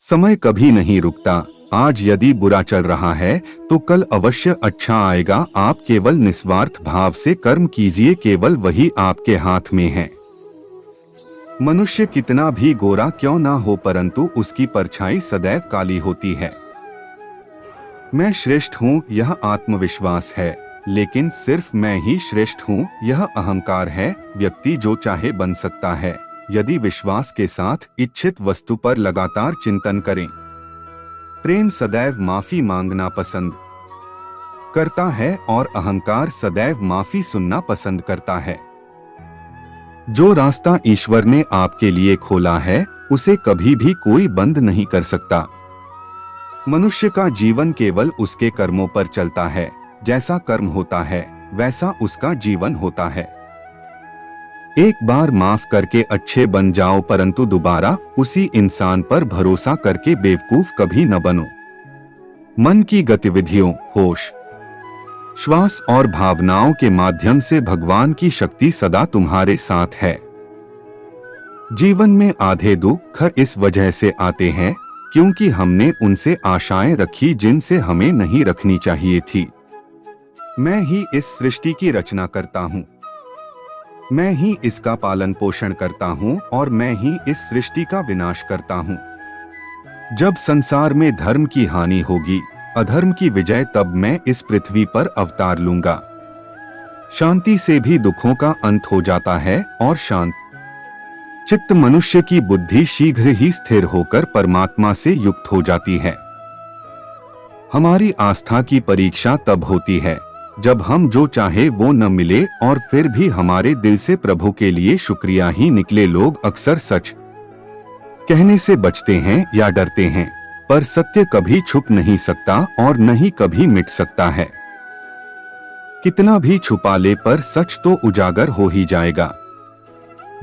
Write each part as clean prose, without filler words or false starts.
समय कभी नहीं रुकता। आज यदि बुरा चल रहा है तो कल अवश्य अच्छा आएगा। आप केवल निस्वार्थ भाव से कर्म कीजिए, केवल वही आपके हाथ में है। मनुष्य कितना भी गोरा क्यों ना हो, परंतु उसकी परछाई सदैव काली होती है। मैं श्रेष्ठ हूँ यह आत्मविश्वास है, लेकिन सिर्फ मैं ही श्रेष्ठ हूँ यह अहंकार है। व्यक्ति जो चाहे बन सकता है यदि विश्वास के साथ इच्छित वस्तु पर लगातार चिंतन करें। प्रेम सदैव माफी मांगना पसंद करता है और अहंकार सदैव माफी सुनना पसंद करता है। जो रास्ता ईश्वर ने आपके लिए खोला है उसे कभी भी कोई बंद नहीं कर सकता। मनुष्य का जीवन केवल उसके कर्मों पर चलता है। जैसा कर्म होता है वैसा उसका जीवन होता है। एक बार माफ करके अच्छे बन जाओ, परंतु दोबारा उसी इंसान पर भरोसा करके बेवकूफ कभी न बनो। मन की गतिविधियों, होश, श्वास और भावनाओं के माध्यम से भगवान की शक्ति सदा तुम्हारे साथ है। जीवन में आधे दुख इस वजह से आते हैं क्योंकि हमने उनसे आशाएं रखी जिनसे हमें नहीं रखनी चाहिए थी। मैं ही इस सृष्टि की रचना करता हूँ, मैं ही इसका पालन पोषण करता हूँ और मैं ही इस सृष्टि का विनाश करता हूँ। जब संसार में धर्म की हानि होगी, अधर्म की विजय, तब मैं इस पृथ्वी पर अवतार लूंगा। शांति से भी दुखों का अंत हो जाता है और शांत चित्त मनुष्य की बुद्धि शीघ्र ही स्थिर होकर परमात्मा से युक्त हो जाती है। हमारी आस्था की परीक्षा तब होती है जब हम जो चाहे वो न मिले और फिर भी हमारे दिल से प्रभु के लिए शुक्रिया ही निकले। लोग अक्सर सच कहने से बचते हैं या डरते हैं, पर सत्य कभी छुप नहीं सकता और न ही कभी मिट सकता है। कितना भी छुपा ले पर सच तो उजागर हो ही जाएगा।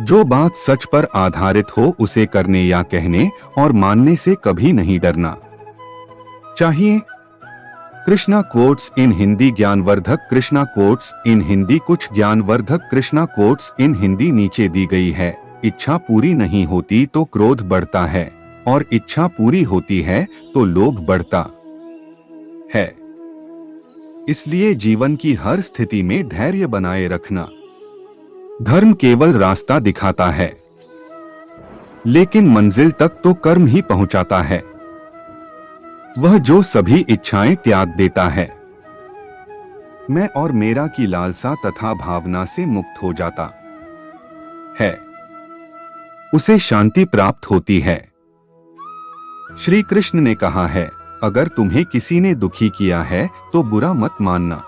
जो बात सच पर आधारित हो उसे करने या कहने और मानने से कभी नहीं डरना चाहिए। कृष्णा कोट्स इन हिंदी ज्ञानवर्धक, कृष्णा कोट्स इन हिंदी कुछ ज्ञानवर्धक, कृष्णा कोट्स इन हिंदी नीचे दी गई है। इच्छा पूरी नहीं होती तो क्रोध बढ़ता है और इच्छा पूरी होती है तो लोभ बढ़ता है। इसलिए जीवन की हर स्थिति में धैर्य बनाए रखना। धर्म केवल रास्ता दिखाता है, लेकिन मंजिल तक तो कर्म ही पहुंचाता है। वह जो सभी इच्छाएं त्याग देता है, मैं और मेरा की लालसा तथा भावना से मुक्त हो जाता है, उसे शांति प्राप्त होती है। श्री कृष्ण ने कहा है, अगर तुम्हें किसी ने दुखी किया है तो बुरा मत मानना।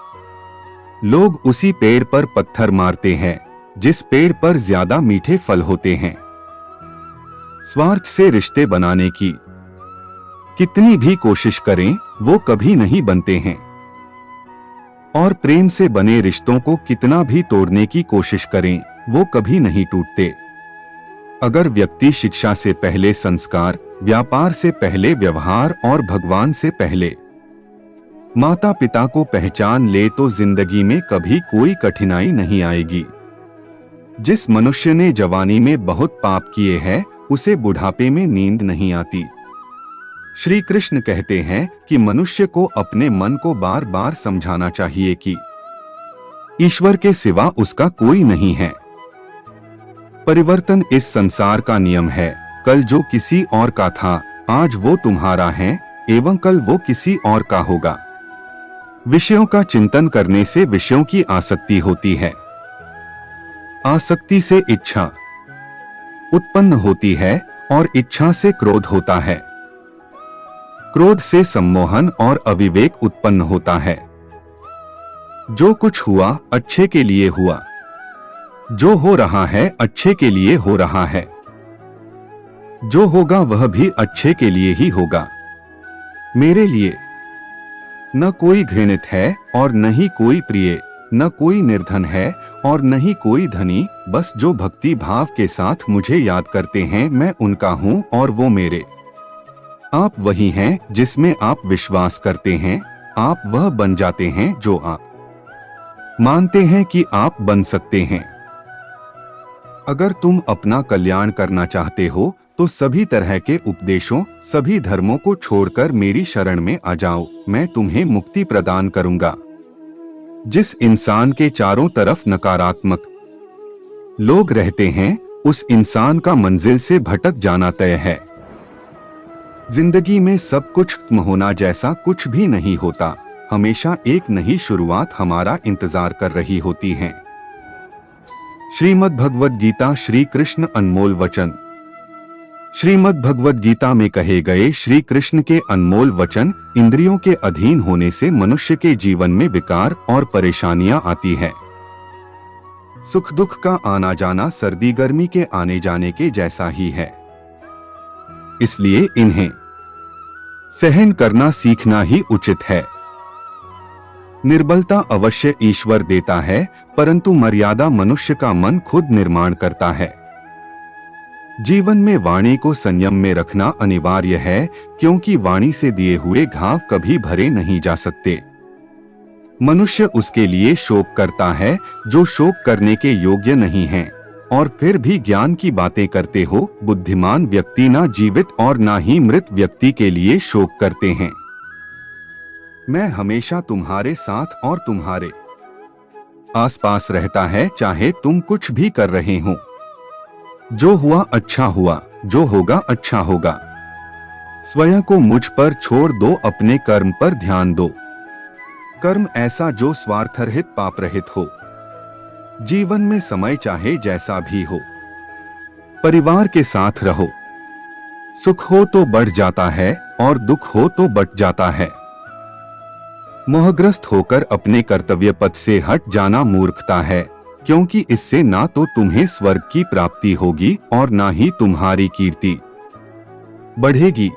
लोग उसी पेड़ पर पत्थर मारते हैं जिस पेड़ पर ज्यादा मीठे फल होते हैं। स्वार्थ से रिश्ते बनाने की कितनी भी कोशिश करें वो कभी नहीं बनते हैं, और प्रेम से बने रिश्तों को कितना भी तोड़ने की कोशिश करें वो कभी नहीं टूटते। अगर व्यक्ति शिक्षा से पहले संस्कार, व्यापार से पहले व्यवहार और भगवान से पहले माता पिता को पहचान ले तो जिंदगी में कभी कोई कठिनाई नहीं आएगी। जिस मनुष्य ने जवानी में बहुत पाप किए हैं उसे बुढ़ापे में नींद नहीं आती। श्री कृष्ण कहते हैं कि मनुष्य को अपने मन को बार बार समझाना चाहिए कि ईश्वर के सिवा उसका कोई नहीं है। परिवर्तन इस संसार का नियम है। कल जो किसी और का था आज वो तुम्हारा है एवं कल वो किसी और का होगा। विषयों का चिंतन करने से विषयों की आसक्ति होती है। आसक्ति से इच्छा उत्पन्न होती है और इच्छा से क्रोध होता है। क्रोध से सम्मोहन और अविवेक उत्पन्न होता है। जो कुछ हुआ अच्छे के लिए हुआ, जो हो रहा है अच्छे के लिए हो रहा है, जो होगा वह भी अच्छे के लिए ही होगा। मेरे लिए न कोई घृणित है और न ही कोई प्रिय, न कोई निर्धन है और न ही कोई धनी, बस जो भक्ति भाव के साथ मुझे याद करते हैं मैं उनका हूँ और वो मेरे। आप वही हैं जिसमें आप विश्वास करते हैं। आप वह बन जाते हैं जो आप मानते हैं कि आप बन सकते हैं। अगर तुम अपना कल्याण करना चाहते हो तो सभी तरह के उपदेशों, सभी धर्मों को छोड़कर मेरी शरण में आ जाओ, मैं तुम्हें मुक्ति प्रदान करूंगा। जिस इंसान के चारों तरफ नकारात्मक लोग रहते हैं, उस इंसान का मंजिल से भटक जाना तय है। जिंदगी में सब कुछ खत्म होना जैसा कुछ भी नहीं होता, हमेशा एक नई शुरुआत हमारा इंतजार कर रही होती है। श्रीमद् भगवद गीता श्री कृष्ण अनमोल वचन। श्रीमद् भगवद गीता में कहे गए श्री कृष्ण के अनमोल वचन, इंद्रियों के अधीन होने से मनुष्य के जीवन में विकार और परेशानियां आती है। सुख दुख का आना जाना सर्दी गर्मी के आने जाने के जैसा ही है, इसलिए इन्हें सहन करना सीखना ही उचित है। निर्बलता अवश्य ईश्वर देता है, परंतु मर्यादा मनुष्य का मन खुद निर्माण करता है। जीवन में वाणी को संयम में रखना अनिवार्य है, क्योंकि वाणी से दिए हुए घाव कभी भरे नहीं जा सकते। मनुष्य उसके लिए शोक करता है जो शोक करने के योग्य नहीं है, और फिर भी ज्ञान की बातें करते हो। बुद्धिमान व्यक्ति ना जीवित और ना ही मृत व्यक्ति के लिए शोक करते हैं। मैं हमेशा तुम्हारे साथ और तुम्हारे आसपास रहता है, चाहे तुम कुछ भी कर रहे हो। जो हुआ अच्छा हुआ, जो होगा अच्छा होगा। स्वयं को मुझ पर छोड़ दो, अपने कर्म पर ध्यान दो। कर्म ऐसा जो स्वार्थरहित पाप रहित हो। जीवन में समय चाहे जैसा भी हो, परिवार के साथ रहो। सुख हो तो बढ़ जाता है और दुख हो तो बट जाता है। मोहग्रस्त होकर अपने कर्तव्य पथ से हट जाना मूर्खता है, क्योंकि इससे ना तो तुम्हें स्वर्ग की प्राप्ति होगी और ना ही तुम्हारी कीर्ति बढ़ेगी।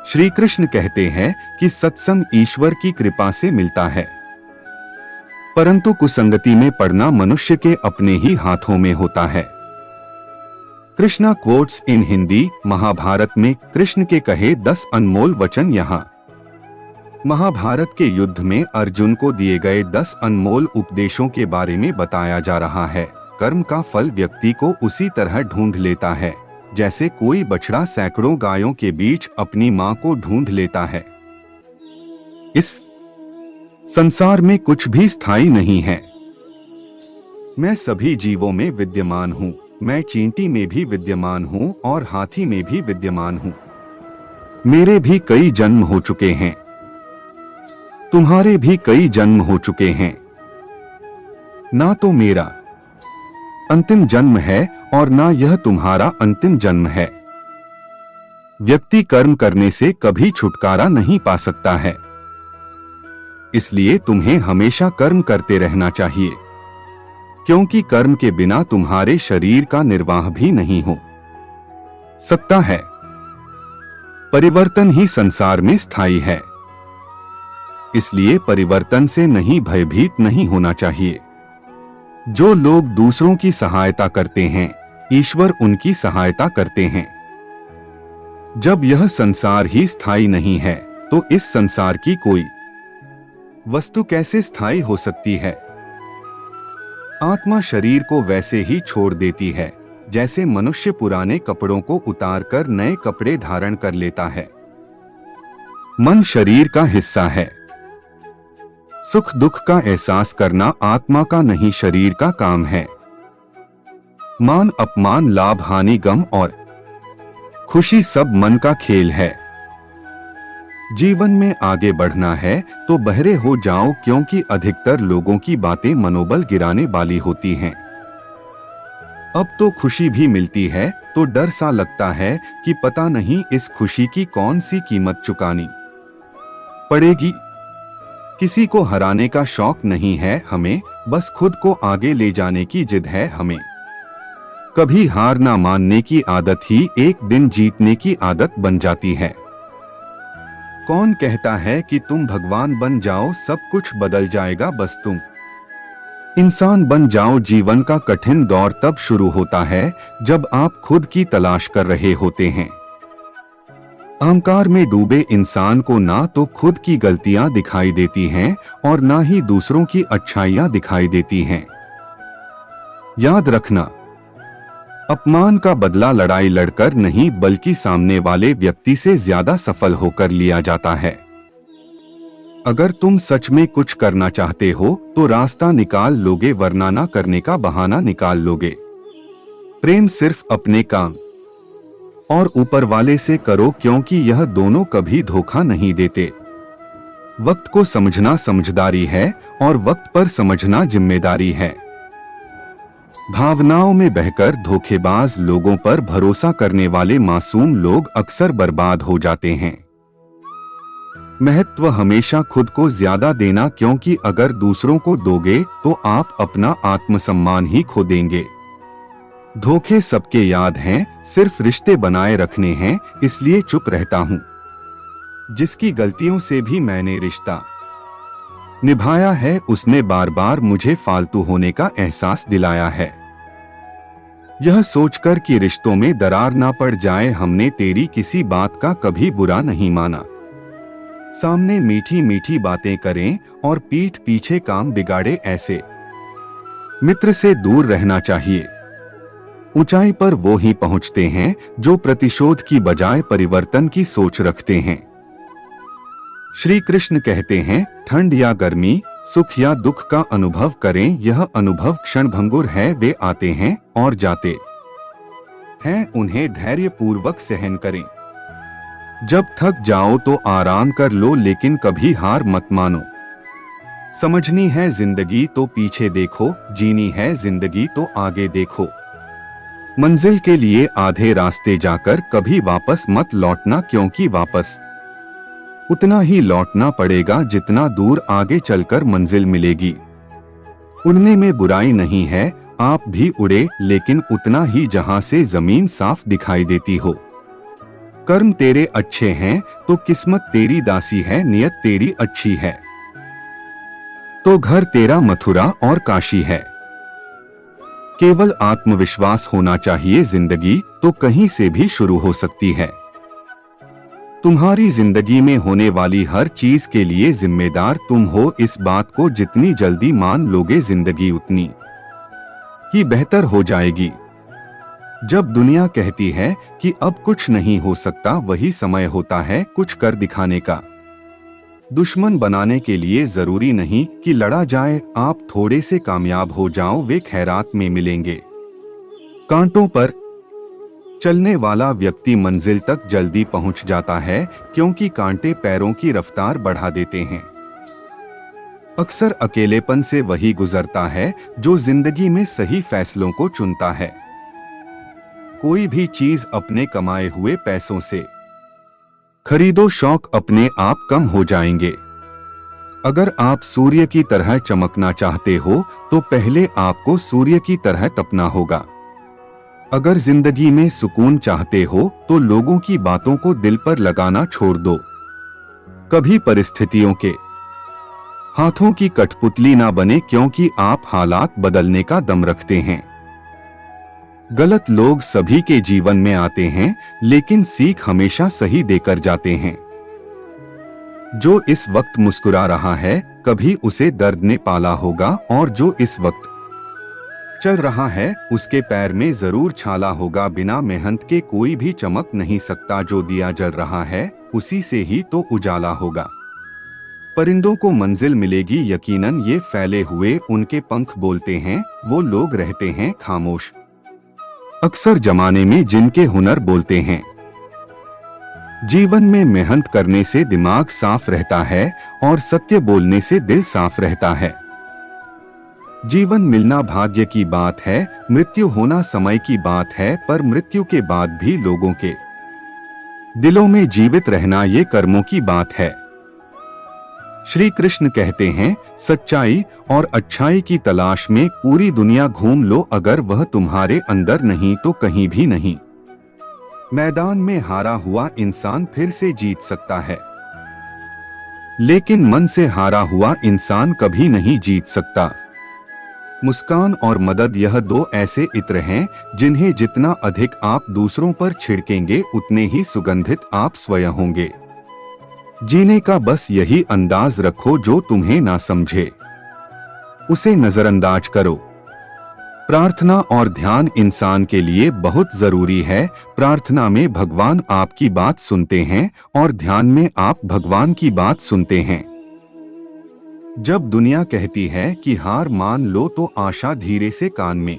श्री कृष्ण कहते हैं कि सत्संग ईश्वर की कृपा से मिलता है, परंतु कुसंगति में पड़ना मनुष्य के अपने ही हाथों में होता है। Krishna quotes in Hindi. महाभारत में कृष्ण के कहे 10 अनमोल वचन। यहाँ महाभारत के युद्ध में अर्जुन को दिए गए 10 अनमोल उपदेशों के बारे में बताया जा रहा है। कर्म का फल व्यक्ति को उसी तरह ढूंढ लेता है, जैसे कोई बछड़ा सैकड़ों गायों के बीच अपनी मां को ढूंढ लेता है। इस संसार में कुछ भी स्थायी नहीं है। मैं सभी जीवों में विद्यमान हूँ। मैं चींटी में भी विद्यमान हूँ और हाथी में भी विद्यमान हूँ। मेरे भी कई जन्म हो चुके हैं, तुम्हारे भी कई जन्म हो चुके हैं। ना तो मेरा अंतिम जन्म है और ना यह तुम्हारा अंतिम जन्म है। व्यक्ति कर्म करने से कभी छुटकारा नहीं पा सकता है, इसलिए तुम्हें हमेशा कर्म करते रहना चाहिए, क्योंकि कर्म के बिना तुम्हारे शरीर का निर्वाह भी नहीं हो सकता है। परिवर्तन ही संसार में स्थायी है, इसलिए परिवर्तन से नहीं भयभीत नहीं होना चाहिए। जो लोग दूसरों की सहायता करते हैं, ईश्वर उनकी सहायता करते हैं। जब यह संसार ही स्थायी नहीं है, तो इस संसार की कोई वस्तु कैसे स्थायी हो सकती है। आत्मा शरीर को वैसे ही छोड़ देती है, जैसे मनुष्य पुराने कपड़ों को उतारकर नए कपड़े धारण कर लेता है। मन शरीर का हिस्सा है। सुख दुख का एहसास करना आत्मा का नहीं शरीर का काम है। मान अपमान, लाभ हानि, गम और खुशी सब मन का खेल है। जीवन में आगे बढ़ना है तो बहरे हो जाओ, क्योंकि अधिकतर लोगों की बातें मनोबल गिराने वाली होती हैं। अब तो खुशी भी मिलती है तो डर सा लगता है कि पता नहीं इस खुशी की कौन सी कीमत चुकानी पड़ेगी। किसी को हराने का शौक नहीं है हमें, बस खुद को आगे ले जाने की जिद है हमें। कभी हार ना मानने की आदत ही एक दिन जीतने की आदत बन जाती है। कौन कहता है कि तुम भगवान बन जाओ, सब कुछ बदल जाएगा, बस तुम इंसान बन जाओ। जीवन का कठिन दौर तब शुरू होता है जब आप खुद की तलाश कर रहे होते हैं। अहंकार में डूबे इंसान को ना तो खुद की गलतियां दिखाई देती हैं और ना ही दूसरों की अच्छाइयां दिखाई देती हैं। याद रखना, अपमान का बदला लड़ाई लड़कर नहीं बल्कि सामने वाले व्यक्ति से ज्यादा सफल होकर लिया जाता है। अगर तुम सच में कुछ करना चाहते हो तो रास्ता निकाल लोगे, वरना ना करने का बहाना निकाल लोगे। प्रेम सिर्फ अपने काम और ऊपर वाले से करो, क्योंकि यह दोनों कभी धोखा नहीं देते। वक्त को समझना समझदारी है और वक्त पर समझना जिम्मेदारी है। भावनाओं में बहकर धोखेबाज लोगों पर भरोसा करने वाले मासूम लोग अक्सर बर्बाद हो जाते हैं। महत्व हमेशा खुद को ज्यादा देना, क्योंकि अगर दूसरों को दोगे तो आप अपना आत्मसम्मान ही खो देंगे। धोखे सबके याद हैं, सिर्फ रिश्ते बनाए रखने हैं, इसलिए चुप रहता हूं। जिसकी गलतियों से भी मैंने रिश्ता निभाया है, उसने बार बार मुझे फालतू होने का एहसास दिलाया है। यह सोचकर कि रिश्तों में दरार ना पड़ जाए, हमने तेरी किसी बात का कभी बुरा नहीं माना। सामने मीठी मीठी बातें करें और पीठ पीछे काम बिगाड़े, ऐसे मित्र से दूर रहना चाहिए। ऊंचाई पर वो ही पहुंचते हैं जो प्रतिशोध की बजाय परिवर्तन की सोच रखते हैं। श्री कृष्ण कहते हैं, ठंड या गर्मी, सुख या दुख का अनुभव करें, यह अनुभव क्षणभंगुर है। वे आते हैं और जाते हैं, उन्हें धैर्य पूर्वक सहन करें। जब थक जाओ तो आराम कर लो, लेकिन कभी हार मत मानो। समझनी है जिंदगी तो पीछे देखो, जीनी है जिंदगी तो आगे देखो। मंजिल के लिए आधे रास्ते जाकर कभी वापस मत लौटना, क्योंकि वापस उतना ही लौटना पड़ेगा जितना दूर आगे चलकर मंजिल मिलेगी। उड़ने में बुराई नहीं है, आप भी उड़े, लेकिन उतना ही जहां से जमीन साफ दिखाई देती हो। कर्म तेरे अच्छे हैं तो किस्मत तेरी दासी है, नियत तेरी अच्छी है तो घर तेरा मथुरा और काशी है। केवल आत्मविश्वास होना चाहिए, जिंदगी तो कहीं से भी शुरू हो सकती है। तुम्हारी जिंदगी में होने वाली हर चीज के लिए जिम्मेदार तुम हो। इस बात को जितनी जल्दी मान लोगे, जिंदगी उतनी ही बेहतर हो जाएगी। जब दुनिया कहती है कि अब कुछ नहीं हो सकता, वही समय होता है कुछ कर दिखाने का। दुश्मन बनाने के लिए जरूरी नहीं कि लड़ा जाए, आप थोड़े से कामयाब हो जाओ, वे खैरात में मिलेंगे। कांटों पर चलने वाला व्यक्ति मंजिल तक जल्दी पहुंच जाता है, क्योंकि कांटे पैरों की रफ्तार बढ़ा देते हैं। अक्सर अकेलेपन से वही गुजरता है जो जिंदगी में सही फैसलों को चुनता है। कोई भी चीज अपने कमाए हुए पैसों से खरीदो, शौक अपने आप कम हो जाएंगे। अगर आप सूर्य की तरह चमकना चाहते हो तो पहले आपको सूर्य की तरह तपना होगा। अगर जिंदगी में सुकून चाहते हो तो लोगों की बातों को दिल पर लगाना छोड़ दो। कभी परिस्थितियों के हाथों की कठपुतली ना बने, क्योंकि आप हालात बदलने का दम रखते हैं। गलत लोग सभी के जीवन में आते हैं, लेकिन सीख हमेशा सही देकर जाते हैं। जो इस वक्त मुस्कुरा रहा है, कभी उसे दर्द ने पाला होगा, और जो इस वक्त चल रहा है, उसके पैर में जरूर छाला होगा। बिना मेहनत के कोई भी चमक नहीं सकता, जो दिया जल रहा है उसी से ही तो उजाला होगा। परिंदों को मंजिल मिलेगी यकीनन, ये फैले हुए उनके पंख बोलते हैं, वो लोग रहते हैं खामोश अक्सर जमाने में जिनके हुनर बोलते हैं। जीवन में मेहनत करने से दिमाग साफ रहता है और सत्य बोलने से दिल साफ रहता है। जीवन मिलना भाग्य की बात है, मृत्यु होना समय की बात है, पर मृत्यु के बाद भी लोगों के दिलों में जीवित रहना ये कर्मों की बात है। श्री कृष्ण कहते हैं, सच्चाई और अच्छाई की तलाश में पूरी दुनिया घूम लो, अगर वह तुम्हारे अंदर नहीं तो कहीं भी नहीं। मैदान में हारा हुआ इंसान फिर से जीत सकता है, लेकिन मन से हारा हुआ इंसान कभी नहीं जीत सकता। मुस्कान और मदद, यह दो ऐसे इत्र हैं जिन्हें जितना अधिक आप दूसरों पर छिड़केंगे उतने ही सुगंधित आप स्वयं होंगे। जीने का बस यही अंदाज रखो, जो तुम्हें ना समझे उसे नजरअंदाज करो। प्रार्थना और ध्यान इंसान के लिए बहुत जरूरी है। प्रार्थना में भगवान आपकी बात सुनते हैं और ध्यान में आप भगवान की बात सुनते हैं। जब दुनिया कहती है कि हार मान लो तो आशा धीरे से कान में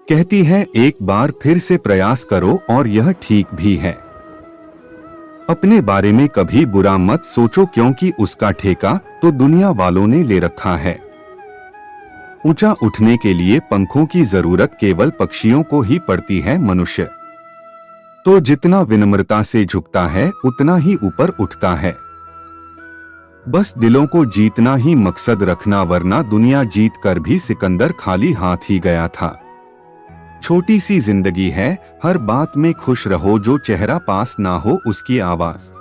कहती है एक बार फिर से प्रयास करो और यह ठीक भी है। अपने बारे में कभी बुरा मत सोचो क्योंकि उसका ठेका तो दुनिया वालों ने ले रखा है। ऊंचा उठने के लिए पंखों की जरूरत केवल पक्षियों को ही पड़ती है। मनुष्य तो जितना विनम्रता से झुकता है उतना ही ऊपर उठता है। बस दिलों को जीतना ही मकसद रखना, वरना दुनिया जीत कर भी सिकंदर खाली हाथ ही गया था। छोटी सी जिंदगी है, हर बात में खुश रहो। जो चेहरा पास ना हो उसकी आवाज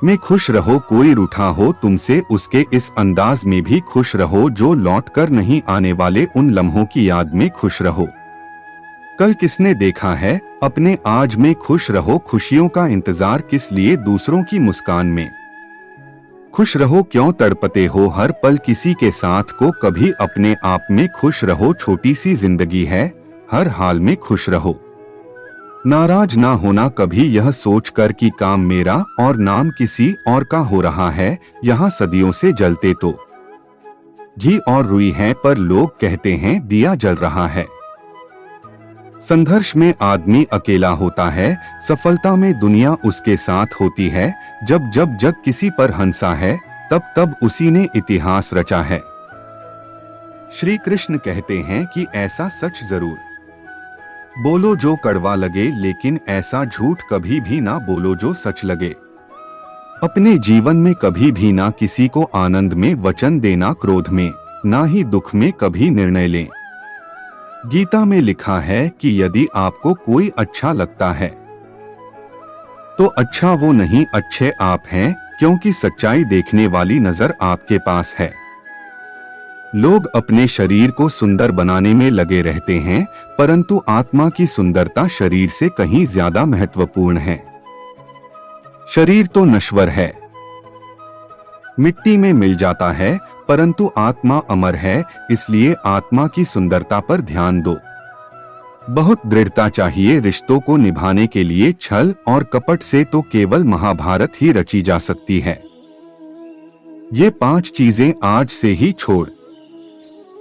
में खुश रहो। कोई रूठा हो तुमसे उसके इस अंदाज में भी खुश रहो। जो लौट कर नहीं आने वाले उन लम्हों की याद में खुश रहो। कल किसने देखा है, अपने आज में खुश रहो। खुशियों का इंतजार किस लिए, दूसरों की मुस्कान में खुश रहो। क्यों तड़पते हो हर पल किसी के साथ को, कभी अपने आप में खुश रहो। छोटी सी जिंदगी है, हर हाल में खुश रहो। नाराज ना होना कभी यह सोचकर कि काम मेरा और नाम किसी और का हो रहा है। यहाँ सदियों से जलते तो घी और रुई है, पर लोग कहते हैं दिया जल रहा है। संघर्ष में आदमी अकेला होता है, सफलता में दुनिया उसके साथ होती है। जब जब जग किसी पर हंसा है तब तब उसी ने इतिहास रचा है। श्री कृष्ण कहते हैं कि ऐसा सच जरूर बोलो जो कड़वा लगे, लेकिन ऐसा झूठ कभी भी ना बोलो जो सच लगे। अपने जीवन में कभी भी ना किसी को आनंद में वचन देना, क्रोध में ना ही दुख में कभी निर्णय लें। गीता में लिखा है कि यदि आपको कोई अच्छा लगता है तो अच्छा वो नहीं, अच्छे आप हैं, क्योंकि सच्चाई देखने वाली नजर आपके पास है। लोग अपने शरीर को सुंदर बनाने में लगे रहते हैं, परंतु आत्मा की सुंदरता शरीर से कहीं ज्यादा महत्वपूर्ण है। शरीर तो नश्वर है, मिट्टी में मिल जाता है, परंतु आत्मा अमर है। इसलिए आत्मा की सुंदरता पर ध्यान दो। बहुत दृढ़ता चाहिए रिश्तों को निभाने के लिए। छल और कपट से तो केवल महाभारत ही रची जा सकती है। ये 5 चीजें आज से ही छोड़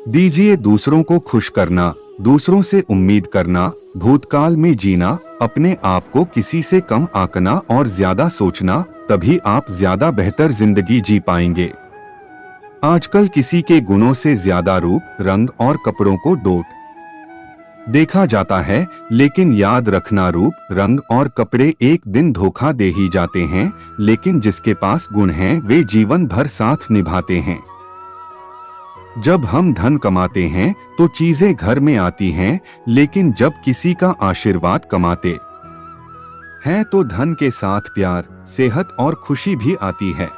दीजिए। दूसरों को खुश करना, दूसरों से उम्मीद करना, भूतकाल में जीना, अपने आप को किसी से कम आंकना और ज्यादा सोचना, तभी आप ज्यादा बेहतर जिंदगी जी पाएंगे। आजकल किसी के गुणों से ज्यादा रूप, रंग और कपड़ों को डोट देखा जाता है, लेकिन याद रखना रूप, रंग और कपड़े एक दिन धोखा दे ही जाते हैं, लेकिन जिसके पास गुण हैं वे जीवन भर साथ निभाते हैं। जब हम धन कमाते हैं तो चीजें घर में आती हैं, लेकिन जब किसी का आशीर्वाद कमाते हैं तो धन के साथ प्यार, सेहत और खुशी भी आती है।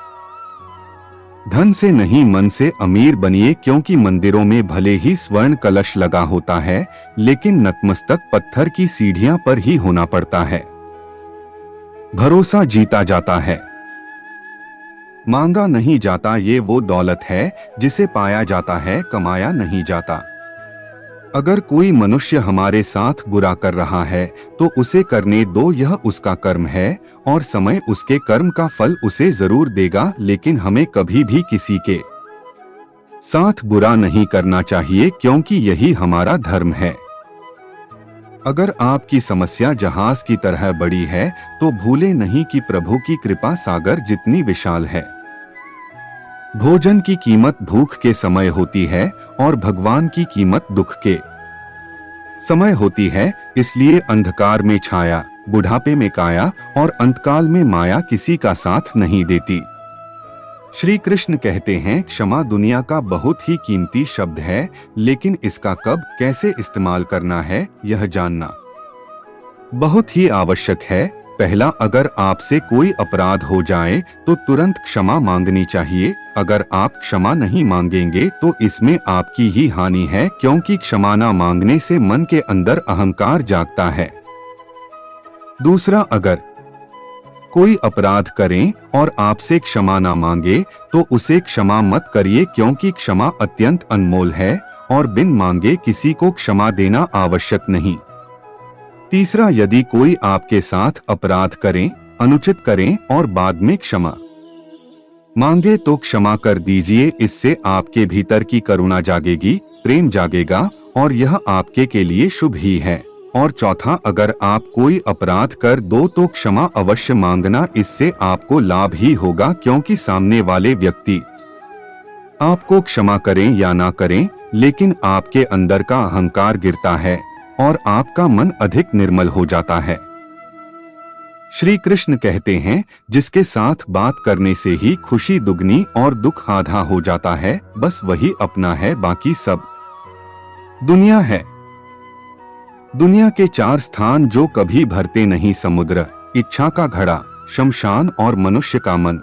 धन से नहीं मन से अमीर बनिए, क्योंकि मंदिरों में भले ही स्वर्ण कलश लगा होता है, लेकिन नतमस्तक पत्थर की सीढ़ियां पर ही होना पड़ता है। भरोसा जीता जाता है, मांगा नहीं जाता। ये वो दौलत है जिसे पाया जाता है, कमाया नहीं जाता। अगर कोई मनुष्य हमारे साथ बुरा कर रहा है तो उसे करने दो, यह उसका कर्म है और समय उसके कर्म का फल उसे जरूर देगा। लेकिन हमें कभी भी किसी के साथ बुरा नहीं करना चाहिए, क्योंकि यही हमारा धर्म है। अगर आपकी समस्या जहाज की तरह बड़ी है तो भूले नहीं कि प्रभु की कृपा सागर जितनी विशाल है। भोजन की कीमत भूख के समय होती है और भगवान की कीमत दुख के समय होती है। इसलिए अंधकार में छाया, बुढ़ापे में काया और अंतकाल में माया किसी का साथ नहीं देती। श्री कृष्ण कहते हैं, क्षमा दुनिया का बहुत ही कीमती शब्द है, लेकिन इसका कब कैसे इस्तेमाल करना है यह जानना बहुत ही आवश्यक है। पहला, अगर आपसे कोई अपराध हो जाए तो तुरंत क्षमा मांगनी चाहिए। अगर आप क्षमा नहीं मांगेंगे तो इसमें आपकी ही हानि है, क्योंकि क्षमा न मांगने से मन के अंदर अहंकार जागता है। दूसरा, अगर कोई अपराध करें और आपसे क्षमा न मांगे तो उसे क्षमा मत करिए, क्योंकि क्षमा अत्यंत अनमोल है और बिन मांगे किसी को क्षमा देना आवश्यक नहीं। तीसरा, यदि कोई आपके साथ अपराध करें, अनुचित करें और बाद में क्षमा मांगे तो क्षमा कर दीजिए। इससे आपके भीतर की करुणा जागेगी, प्रेम जागेगा और यह आपके के लिए शुभ ही है। और चौथा, अगर आप कोई अपराध कर दो तो क्षमा अवश्य मांगना, इससे आपको लाभ ही होगा, क्योंकि सामने वाले व्यक्ति आपको क्षमा करें या ना करें, लेकिन आपके अंदर का अहंकार गिरता है और आपका मन अधिक निर्मल हो जाता है। श्री कृष्ण कहते हैं, जिसके साथ बात करने से ही खुशी दुगनी और दुख आधा हो जाता है, बस वही अपना है, बाकी सब दुनिया है। दुनिया के 4 स्थान जो कभी भरते नहीं, समुद्र, इच्छा का घड़ा, शमशान और मनुष्य का मन।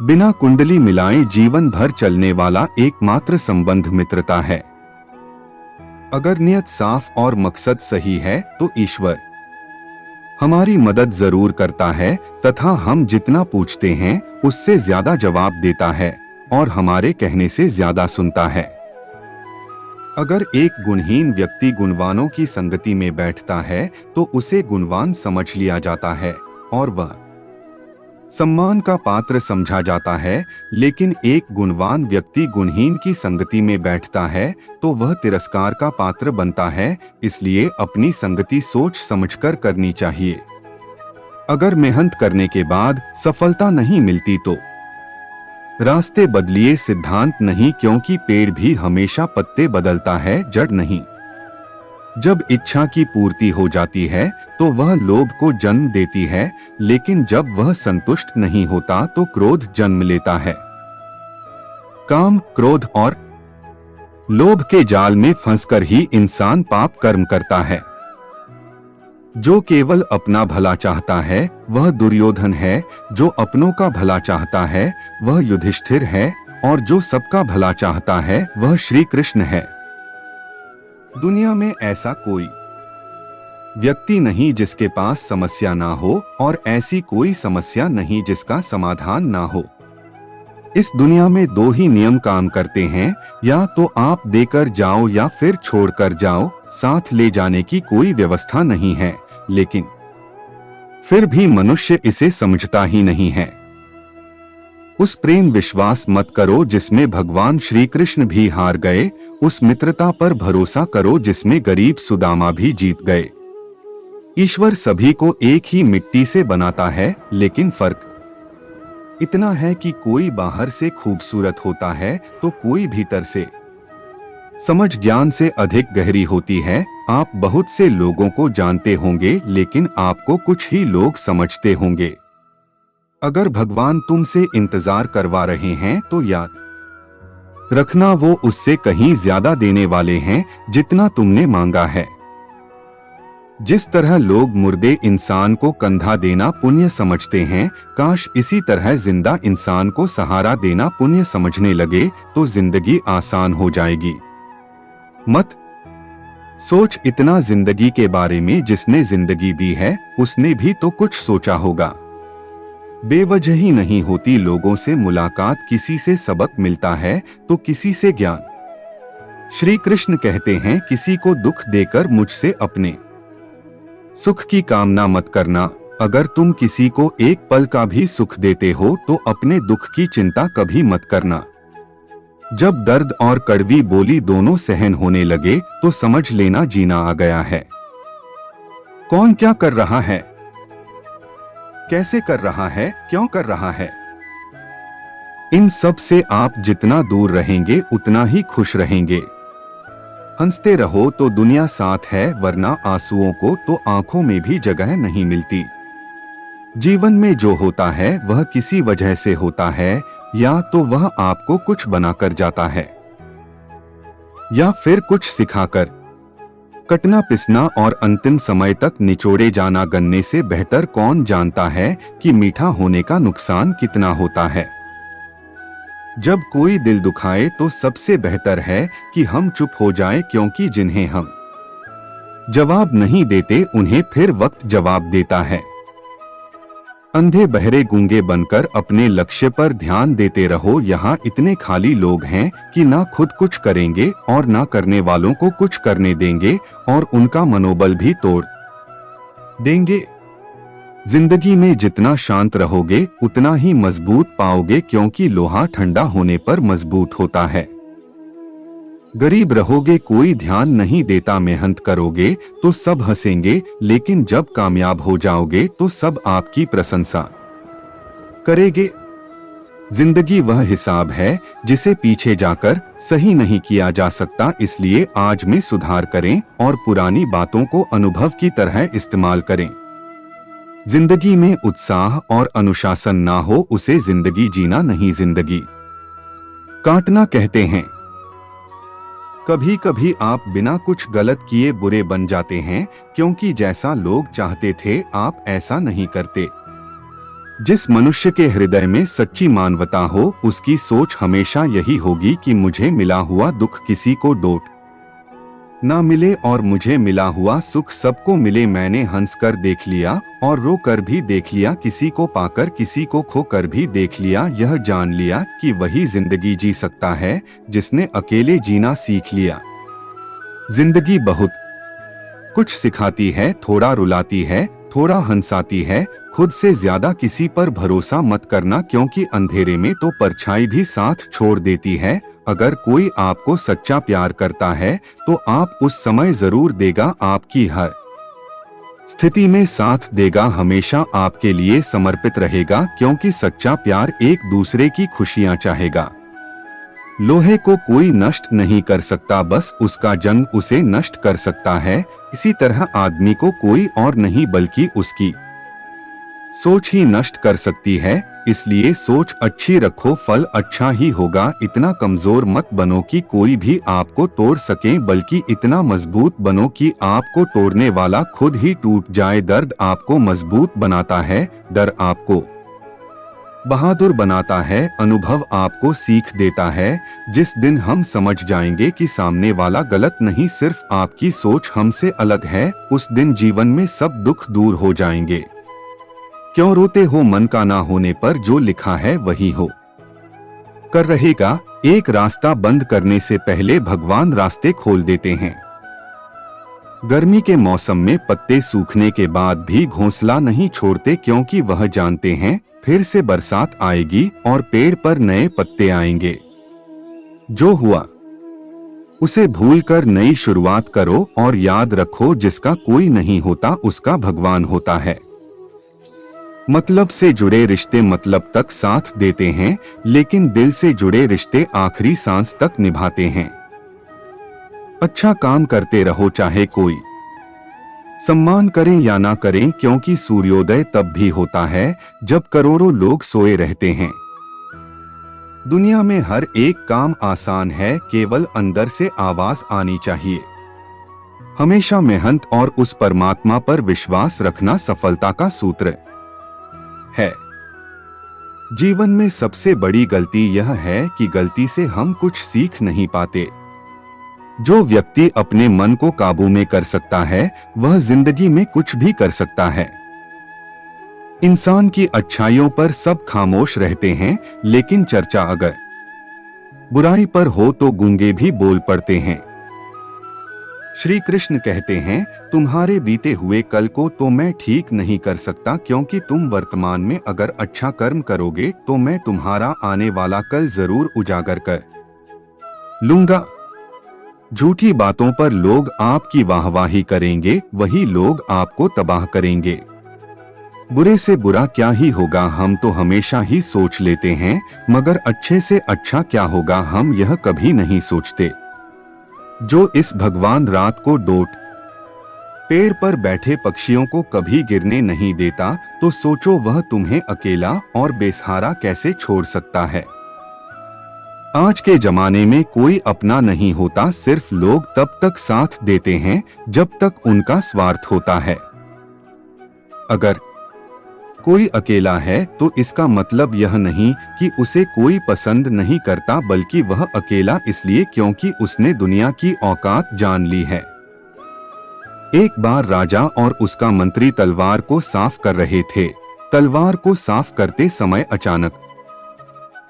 बिना कुंडली मिलाए जीवन भर चलने वाला एकमात्र संबंध मित्रता है। अगर नियत साफ और मकसद सही है तो ईश्वर हमारी मदद जरूर करता है, तथा हम जितना पूछते हैं उससे ज्यादा जवाब देता है और हमारे कहने से ज्यादा सुनता है। अगर एक गुणहीन व्यक्ति गुणवानों की संगति में बैठता है तो उसे गुणवान समझ लिया जाता है और वह सम्मान का पात्र समझा जाता है, लेकिन एक गुणवान व्यक्ति गुणहीन की संगति में बैठता है तो वह तिरस्कार का पात्र बनता है। इसलिए अपनी संगति सोच समझकर करनी चाहिए। अगर मेहनत करने के बाद सफलता नहीं मिलती तो रास्ते बदलिए, सिद्धांत नहीं, क्योंकि पेड़ भी हमेशा पत्ते बदलता है, जड़ नहीं। जब इच्छा की पूर्ति हो जाती है तो वह लोभ को जन्म देती है, लेकिन जब वह संतुष्ट नहीं होता तो क्रोध जन्म लेता है। काम, क्रोध और लोभ के जाल में फंसकर ही इंसान पाप कर्म करता है। जो केवल अपना भला चाहता है वह दुर्योधन है, जो अपनों का भला चाहता है वह युधिष्ठिर है, और जो सबका भला चाहता है वह श्री कृष्ण है। दुनिया में ऐसा कोई व्यक्ति नहीं जिसके पास समस्या ना हो, और ऐसी कोई समस्या नहीं जिसका समाधान ना हो। इस दुनिया में 2 ही नियम काम करते हैं, या तो आप देकर जाओ या फिर छोड़कर जाओ। साथ ले जाने की कोई व्यवस्था नहीं है, लेकिन फिर भी मनुष्य इसे समझता ही नहीं है। उस प्रेम विश्वास मत करो जिसमें भगवान श्री कृष्ण भी हार गए, उस मित्रता पर भरोसा करो जिसमें गरीब सुदामा भी जीत गए। ईश्वर सभी को एक ही मिट्टी से बनाता है, लेकिन फर्क इतना है कि कोई बाहर से खूबसूरत होता है तो कोई भीतर से समझ ज्ञान से अधिक गहरी होती है। आप बहुत से लोगों को जानते होंगे, लेकिन आपको कुछ ही लोग समझते होंगे। अगर भगवान तुमसे इंतजार करवा रहे हैं तो याद रखना वो उससे कहीं ज्यादा देने वाले हैं जितना तुमने मांगा है। जिस तरह लोग मुर्दे इंसान को कंधा देना पुण्य समझते हैं, काश इसी तरह जिंदा इंसान को सहारा देना पुण्य समझने लगे तो जिंदगी आसान हो जाएगी। मत सोच इतना जिंदगी के बारे में, जिसने जिंदगी दी है उसने भी तो कुछ सोचा होगा। बेवजह ही नहीं होती लोगों से मुलाकात, किसी से सबक मिलता है तो किसी से ज्ञान। श्री कृष्ण कहते हैं, किसी को दुख देकर मुझसे अपने सुख की कामना मत करना। अगर तुम किसी को एक पल का भी सुख देते हो तो अपने दुख की चिंता कभी मत करना। जब दर्द और कड़वी बोली दोनों सहन होने लगे तो समझ लेना जीना आ गया है। कौन क्या कर रहा है, कैसे कर रहा है, क्यों कर रहा है, इन सब से आप जितना दूर रहेंगे उतना ही खुश रहेंगे। हंसते रहो तो दुनिया साथ है, वरना आंसुओं को तो आंखों में भी जगह नहीं मिलती। जीवन में जो होता है वह किसी वजह से होता है, या तो वह आपको कुछ बनाकर जाता है या फिर कुछ सिखाकर। कटना पिसना और अंतिम समय तक निचोड़े जाना गन्ने से बेहतर कौन जानता है कि मीठा होने का नुकसान कितना होता है। जब कोई दिल दुखाए तो सबसे बेहतर है कि हम चुप हो जाएं, क्योंकि जिन्हें हम जवाब नहीं देते उन्हें फिर वक्त जवाब देता है। अंधे बहरे गूंगे बनकर अपने लक्ष्य पर ध्यान देते रहो। यहाँ इतने खाली लोग हैं कि ना खुद कुछ करेंगे और ना करने वालों को कुछ करने देंगे और उनका मनोबल भी तोड़ देंगे। जिंदगी में जितना शांत रहोगे उतना ही मजबूत पाओगे, क्योंकि लोहा ठंडा होने पर मजबूत होता है। गरीब रहोगे, कोई ध्यान नहीं देता, मेहनत करोगे तो सब हंसेंगे, लेकिन जब कामयाब हो जाओगे तो सब आपकी प्रशंसा करेंगे। जिंदगी वह हिसाब है जिसे पीछे जाकर सही नहीं किया जा सकता, इसलिए आज में सुधार करें और पुरानी बातों को अनुभव की तरह इस्तेमाल करें। जिंदगी में उत्साह और अनुशासन ना हो उसे जिंदगी जीना नहीं, जिंदगी काटना कहते हैं। कभी कभी आप बिना कुछ गलत किए बुरे बन जाते हैं, क्योंकि जैसा लोग चाहते थे आप ऐसा नहीं करते। जिस मनुष्य के हृदय में सच्ची मानवता हो उसकी सोच हमेशा यही होगी कि मुझे मिला हुआ दुख किसी को डोट ना मिले और मुझे मिला हुआ सुख सबको मिले। मैंने हंस कर देख लिया और रो कर भी देख लिया, किसी को पाकर किसी को खो कर भी देख लिया। यह जान लिया कि वही जिंदगी जी सकता है जिसने अकेले जीना सीख लिया। जिंदगी बहुत कुछ सिखाती है, थोड़ा रुलाती है, थोड़ा हंसाती है। खुद से ज्यादा किसी पर भरोसा मत करना, क्योंकि अंधेरे में तो परछाई भी साथ छोड़ देती है। अगर कोई आपको सच्चा प्यार करता है तो आप उस समय जरूर देगा, आपकी हर स्थिति में साथ देगा, हमेशा आपके लिए समर्पित रहेगा, क्योंकि सच्चा प्यार एक दूसरे की खुशियां चाहेगा। लोहे को कोई नष्ट नहीं कर सकता, बस उसका जंग उसे नष्ट कर सकता है। इसी तरह आदमी को कोई और नहीं बल्कि उसकी सोच ही नष्ट कर सकती है। इसलिए सोच अच्छी रखो, फल अच्छा ही होगा। इतना कमजोर मत बनो कि कोई भी आपको तोड़ सके, बल्कि इतना मजबूत बनो कि आपको तोड़ने वाला खुद ही टूट जाए। दर्द आपको मजबूत बनाता है, डर आपको बहादुर बनाता है, अनुभव आपको सीख देता है। जिस दिन हम समझ जाएंगे कि सामने वाला गलत नहीं, सिर्फ आपकी सोच हमसे अलग है, उस दिन जीवन में सब दुख दूर हो जाएंगे। क्यों रोते हो, मन का ना होने पर जो लिखा है वही हो कर रहेगा। एक रास्ता बंद करने से पहले भगवान रास्ते खोल देते हैं। गर्मी के मौसम में पत्ते सूखने के बाद भी घोंसला नहीं छोड़ते, क्योंकि वह जानते हैं फिर से बरसात आएगी और पेड़ पर नए पत्ते आएंगे। जो हुआ उसे भूलकर नई शुरुआत करो और याद रखो जिसका कोई नहीं होता उसका भगवान होता है। मतलब से जुड़े रिश्ते मतलब तक साथ देते हैं, लेकिन दिल से जुड़े रिश्ते आखिरी सांस तक निभाते हैं। अच्छा काम करते रहो, चाहे कोई सम्मान करें या ना करें, क्योंकि सूर्योदय तब भी होता है जब करोड़ों लोग सोए रहते हैं। दुनिया में हर एक काम आसान है, केवल अंदर से आवाज आनी चाहिए। हमेशा मेहनत और उस परमात्मा पर विश्वास रखना सफलता का सूत्र है। जीवन में सबसे बड़ी गलती यह है कि गलती से हम कुछ सीख नहीं पाते। जो व्यक्ति अपने मन को काबू में कर सकता है वह जिंदगी में कुछ भी कर सकता है। इंसान की अच्छाइयों पर सब खामोश रहते हैं, लेकिन चर्चा अगर बुराई पर हो तो गूंगे भी बोल पड़ते हैं। श्री कृष्ण कहते हैं, तुम्हारे बीते हुए कल को तो मैं ठीक नहीं कर सकता, क्योंकि तुम वर्तमान में अगर अच्छा कर्म करोगे तो मैं तुम्हारा आने वाला कल जरूर उजागर कर लूंगा। झूठी बातों पर लोग आपकी वाहवाही करेंगे, वही लोग आपको तबाह करेंगे। बुरे से बुरा क्या ही होगा हम तो हमेशा ही सोच लेते हैं, मगर अच्छे से अच्छा क्या होगा हम यह कभी नहीं सोचते। जो इस भगवान रात को डोट पेड़ पर बैठे पक्षियों को कभी गिरने नहीं देता, तो सोचो वह तुम्हें अकेला और बेसहारा कैसे छोड़ सकता है। आज के जमाने में कोई अपना नहीं होता, सिर्फ लोग तब तक साथ देते हैं जब तक उनका स्वार्थ होता है। अगर कोई अकेला है तो इसका मतलब यह नहीं कि उसे कोई पसंद नहीं करता, बल्कि वह अकेला इसलिए क्योंकि उसने दुनिया की औकात जान ली है। एक बार राजा और उसका मंत्री तलवार को साफ कर रहे थे। तलवार को साफ करते समय अचानक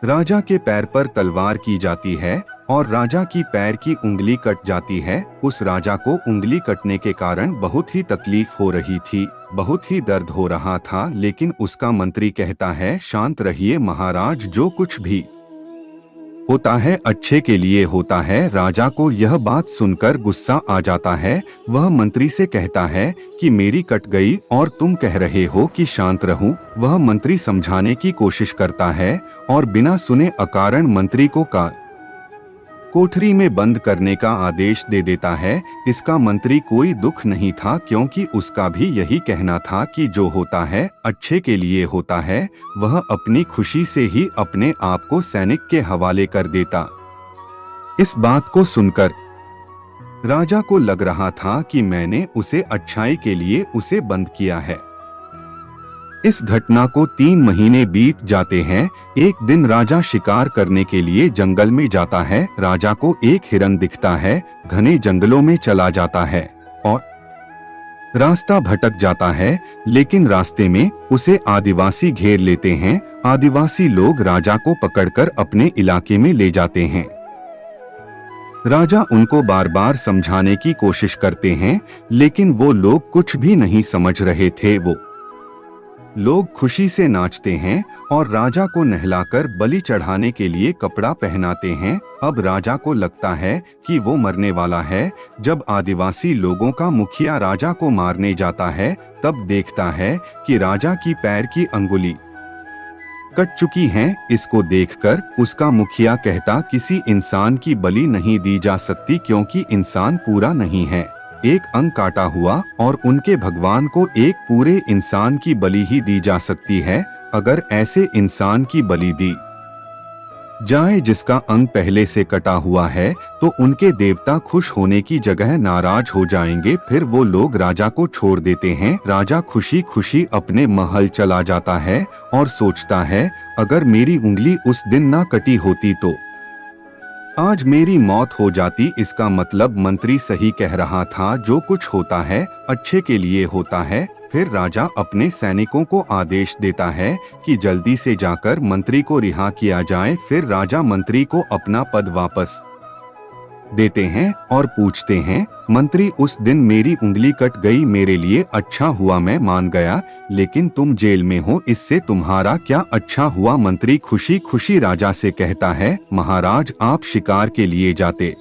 राजा के पैर पर तलवार की जाती है और राजा की पैर की उंगली कट जाती है। उस राजा को उंगली कटने के कारण बहुत ही तकलीफ हो रही थी, बहुत ही दर्द हो रहा था, लेकिन उसका मंत्री कहता है, शांत रहिए महाराज, जो कुछ भी होता है अच्छे के लिए होता है। राजा को यह बात सुनकर गुस्सा आ जाता है। वह मंत्री से कहता है कि मेरी कट गई और तुम कह रहे हो कि शांत रहूं। वह मंत्री समझाने की कोशिश करता है और बिना सुने अकारण मंत्री को कोठरी में बंद करने का आदेश दे देता है। इसका मंत्री कोई दुख नहीं था, क्योंकि उसका भी यही कहना था कि जो होता है अच्छे के लिए होता है। वह अपनी खुशी से ही अपने आप को सैनिक के हवाले कर देता। इस बात को सुनकर राजा को लग रहा था कि मैंने उसे अच्छाई के लिए उसे बंद किया है। इस घटना को 3 महीने बीत जाते हैं। एक दिन राजा शिकार करने के लिए जंगल में जाता है। राजा को एक हिरन दिखता है, घने जंगलों में चला जाता है और रास्ता भटक जाता है, लेकिन रास्ते में उसे आदिवासी घेर लेते हैं। आदिवासी लोग राजा को पकड़कर अपने इलाके में ले जाते हैं। राजा उनको बार बार समझाने की कोशिश करते हैं, लेकिन वो लोग कुछ भी नहीं समझ रहे थे। वो लोग खुशी से नाचते हैं और राजा को नहलाकर बलि चढ़ाने के लिए कपड़ा पहनाते हैं। अब राजा को लगता है कि वो मरने वाला है। जब आदिवासी लोगों का मुखिया राजा को मारने जाता है, तब देखता है कि राजा की पैर की अंगुली कट चुकी हैं। इसको देखकर उसका मुखिया कहता, किसी इंसान की बलि नहीं दी जा सकती, क्योंकि इंसान पूरा नहीं है। एक अंग काटा हुआ और उनके भगवान को एक पूरे इंसान की बलि ही दी जा सकती है। अगर ऐसे इंसान की बलि दी जाए जिसका अंग पहले से कटा हुआ है, तो उनके देवता खुश होने की जगह नाराज हो जाएंगे। फिर वो लोग राजा को छोड़ देते हैं। राजा खुशी खुशी अपने महल चला जाता है और सोचता है, अगर मेरी उंगली उस दिन ना कटी होती तो आज मेरी मौत हो जाती। इसका मतलब मंत्री सही कह रहा था, जो कुछ होता है अच्छे के लिए होता है। फिर राजा अपने सैनिकों को आदेश देता है कि जल्दी से जाकर मंत्री को रिहा किया जाए। फिर राजा मंत्री को अपना पद वापस देते हैं और पूछते हैं, मंत्री, उस दिन मेरी उंगली कट गई, मेरे लिए अच्छा हुआ, मैं मान गया, लेकिन तुम जेल में हो, इससे तुम्हारा क्या अच्छा हुआ? मंत्री खुशी खुशी राजा से कहता है, महाराज, आप शिकार के लिए जाते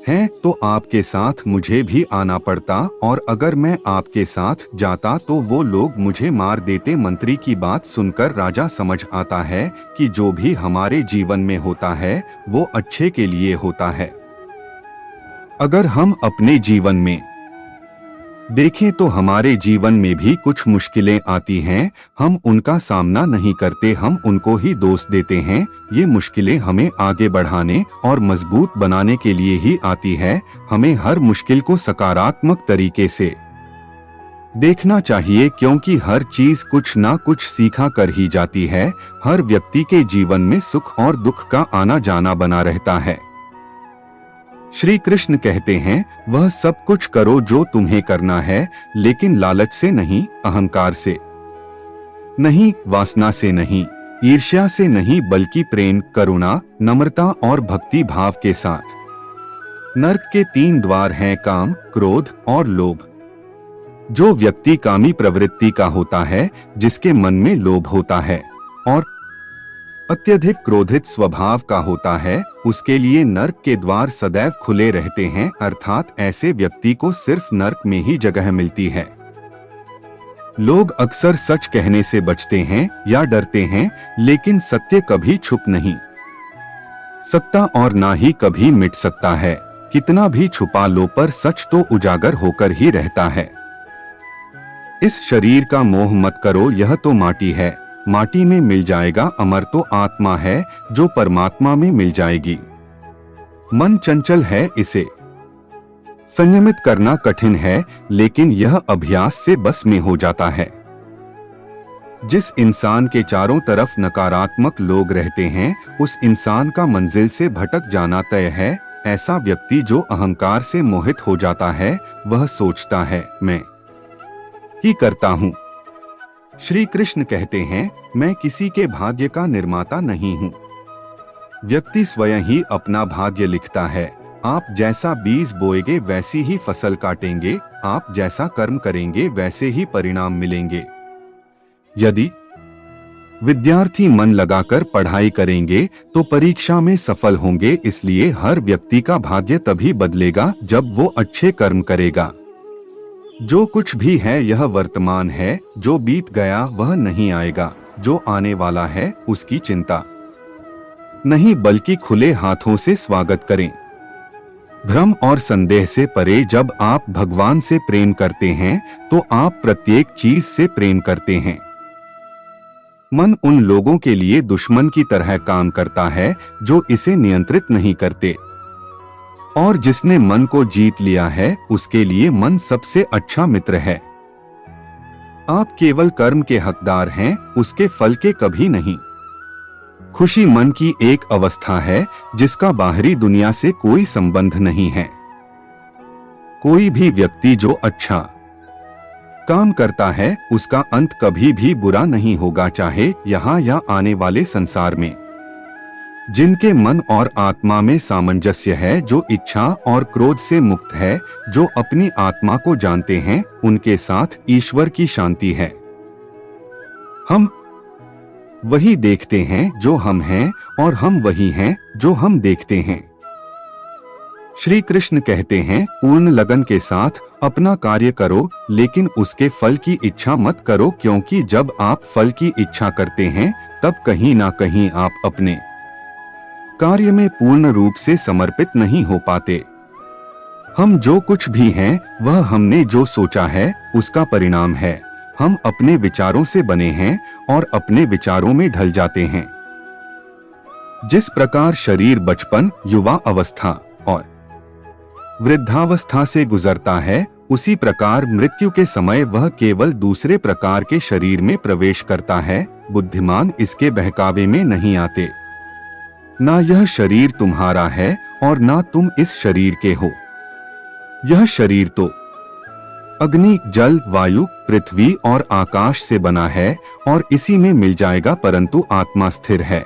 हैं तो आपके साथ मुझे भी आना पड़ता, और अगर मैं आपके साथ जाता तो वो लोग मुझे मार देते। मंत्री की बात सुनकर राजा समझ आता है कि जो भी हमारे जीवन में होता है वो अच्छे के लिए होता है। अगर हम अपने जीवन में देखें तो हमारे जीवन में भी कुछ मुश्किलें आती हैं, हम उनका सामना नहीं करते, हम उनको ही दोष देते हैं। ये मुश्किलें हमें आगे बढ़ाने और मजबूत बनाने के लिए ही आती है। हमें हर मुश्किल को सकारात्मक तरीके से देखना चाहिए, क्योंकि हर चीज कुछ ना कुछ सीखा कर ही जाती है। हर व्यक्ति के जीवन में सुख और दुख का आना जाना बना रहता है। श्री कृष्ण कहते हैं, वह सब कुछ करो जो तुम्हें करना है, लेकिन लालच से नहीं, अहंकार से नहीं, वासना से नहीं, ईर्ष्या से नहीं, बल्कि प्रेम, करुणा, नम्रता और भक्ति भाव के साथ। नरक के 3 द्वार हैं, काम, क्रोध और लोभ। जो व्यक्ति कामी प्रवृत्ति का होता है, जिसके मन में लोभ होता है और अत्यधिक क्रोधित स्वभाव का होता है, उसके लिए नर्क के द्वार सदैव खुले रहते हैं, अर्थात ऐसे व्यक्ति को सिर्फ नर्क में ही जगह मिलती है। लोग अक्सर सच कहने से बचते हैं या डरते हैं, लेकिन सत्य कभी छुप नहीं सकता और ना ही कभी मिट सकता है। कितना भी छुपा लो, पर सच तो उजागर होकर ही रहता है। इस शरीर का मोह मत करो, यह तो माटी है, माटी में मिल जाएगा, अमर तो आत्मा है जो परमात्मा में मिल जाएगी। मन चंचल है, इसे संयमित करना कठिन है, लेकिन यह अभ्यास से बस में हो जाता है। जिस इंसान के चारों तरफ नकारात्मक लोग रहते हैं, उस इंसान का मंजिल से भटक जाना तय है। ऐसा व्यक्ति जो अहंकार से मोहित हो जाता है, वह सोचता है, मैं ही करता हूँ, श्री कृष्ण कहते हैं, मैं किसी के भाग्य का निर्माता नहीं हूँ। व्यक्ति स्वयं ही अपना भाग्य लिखता है। आप जैसा बीज बोएंगे वैसी ही फसल काटेंगे, आप जैसा कर्म करेंगे वैसे ही परिणाम मिलेंगे। यदि विद्यार्थी मन लगाकर पढ़ाई करेंगे तो परीक्षा में सफल होंगे। इसलिए हर व्यक्ति का भाग्य तभी बदलेगा जब वो अच्छे कर्म करेगा। जो कुछ भी है यह वर्तमान है, जो बीत गया वह नहीं आएगा, जो आने वाला है उसकी चिंता नहीं बल्कि खुले हाथों से स्वागत करें। भ्रम और संदेह से परे जब आप भगवान से प्रेम करते हैं तो आप प्रत्येक चीज से प्रेम करते हैं। मन उन लोगों के लिए दुश्मन की तरह काम करता है जो इसे नियंत्रित नहीं करते, और जिसने मन को जीत लिया है उसके लिए मन सबसे अच्छा मित्र है। आप केवल कर्म के हकदार हैं, उसके फल के कभी नहीं। खुशी मन की एक अवस्था है जिसका बाहरी दुनिया से कोई संबंध नहीं है। कोई भी व्यक्ति जो अच्छा काम करता है उसका अंत कभी भी बुरा नहीं होगा, चाहे यहाँ या आने वाले संसार में। जिनके मन और आत्मा में सामंजस्य है, जो इच्छा और क्रोध से मुक्त है, जो अपनी आत्मा को जानते हैं, उनके साथ ईश्वर की शांति है। हम वही देखते हैं जो हम हैं और हम वही हैं जो हम देखते हैं। श्री कृष्ण कहते हैं, पूर्ण लगन के साथ अपना कार्य करो, लेकिन उसके फल की इच्छा मत करो, क्योंकि जब आप फल की इच्छा करते हैं तब कहीं ना कहीं आप अपने कार्य में पूर्ण रूप से समर्पित नहीं हो पाते। हम जो कुछ भी हैं वह हमने जो सोचा है उसका परिणाम है। हम अपने विचारों से बने हैं और अपने विचारों में ढल जाते हैं। जिस प्रकार शरीर बचपन, युवा अवस्था और वृद्धावस्था से गुजरता है, उसी प्रकार मृत्यु के समय वह केवल दूसरे प्रकार के शरीर में प्रवेश करता है। बुद्धिमान इसके बहकावे में नहीं आते। ना यह शरीर तुम्हारा है और ना तुम इस शरीर के हो। यह शरीर तो अग्नि, जल, वायु, पृथ्वी और आकाश से बना है और इसी में मिल जाएगा, परंतु आत्मा स्थिर है।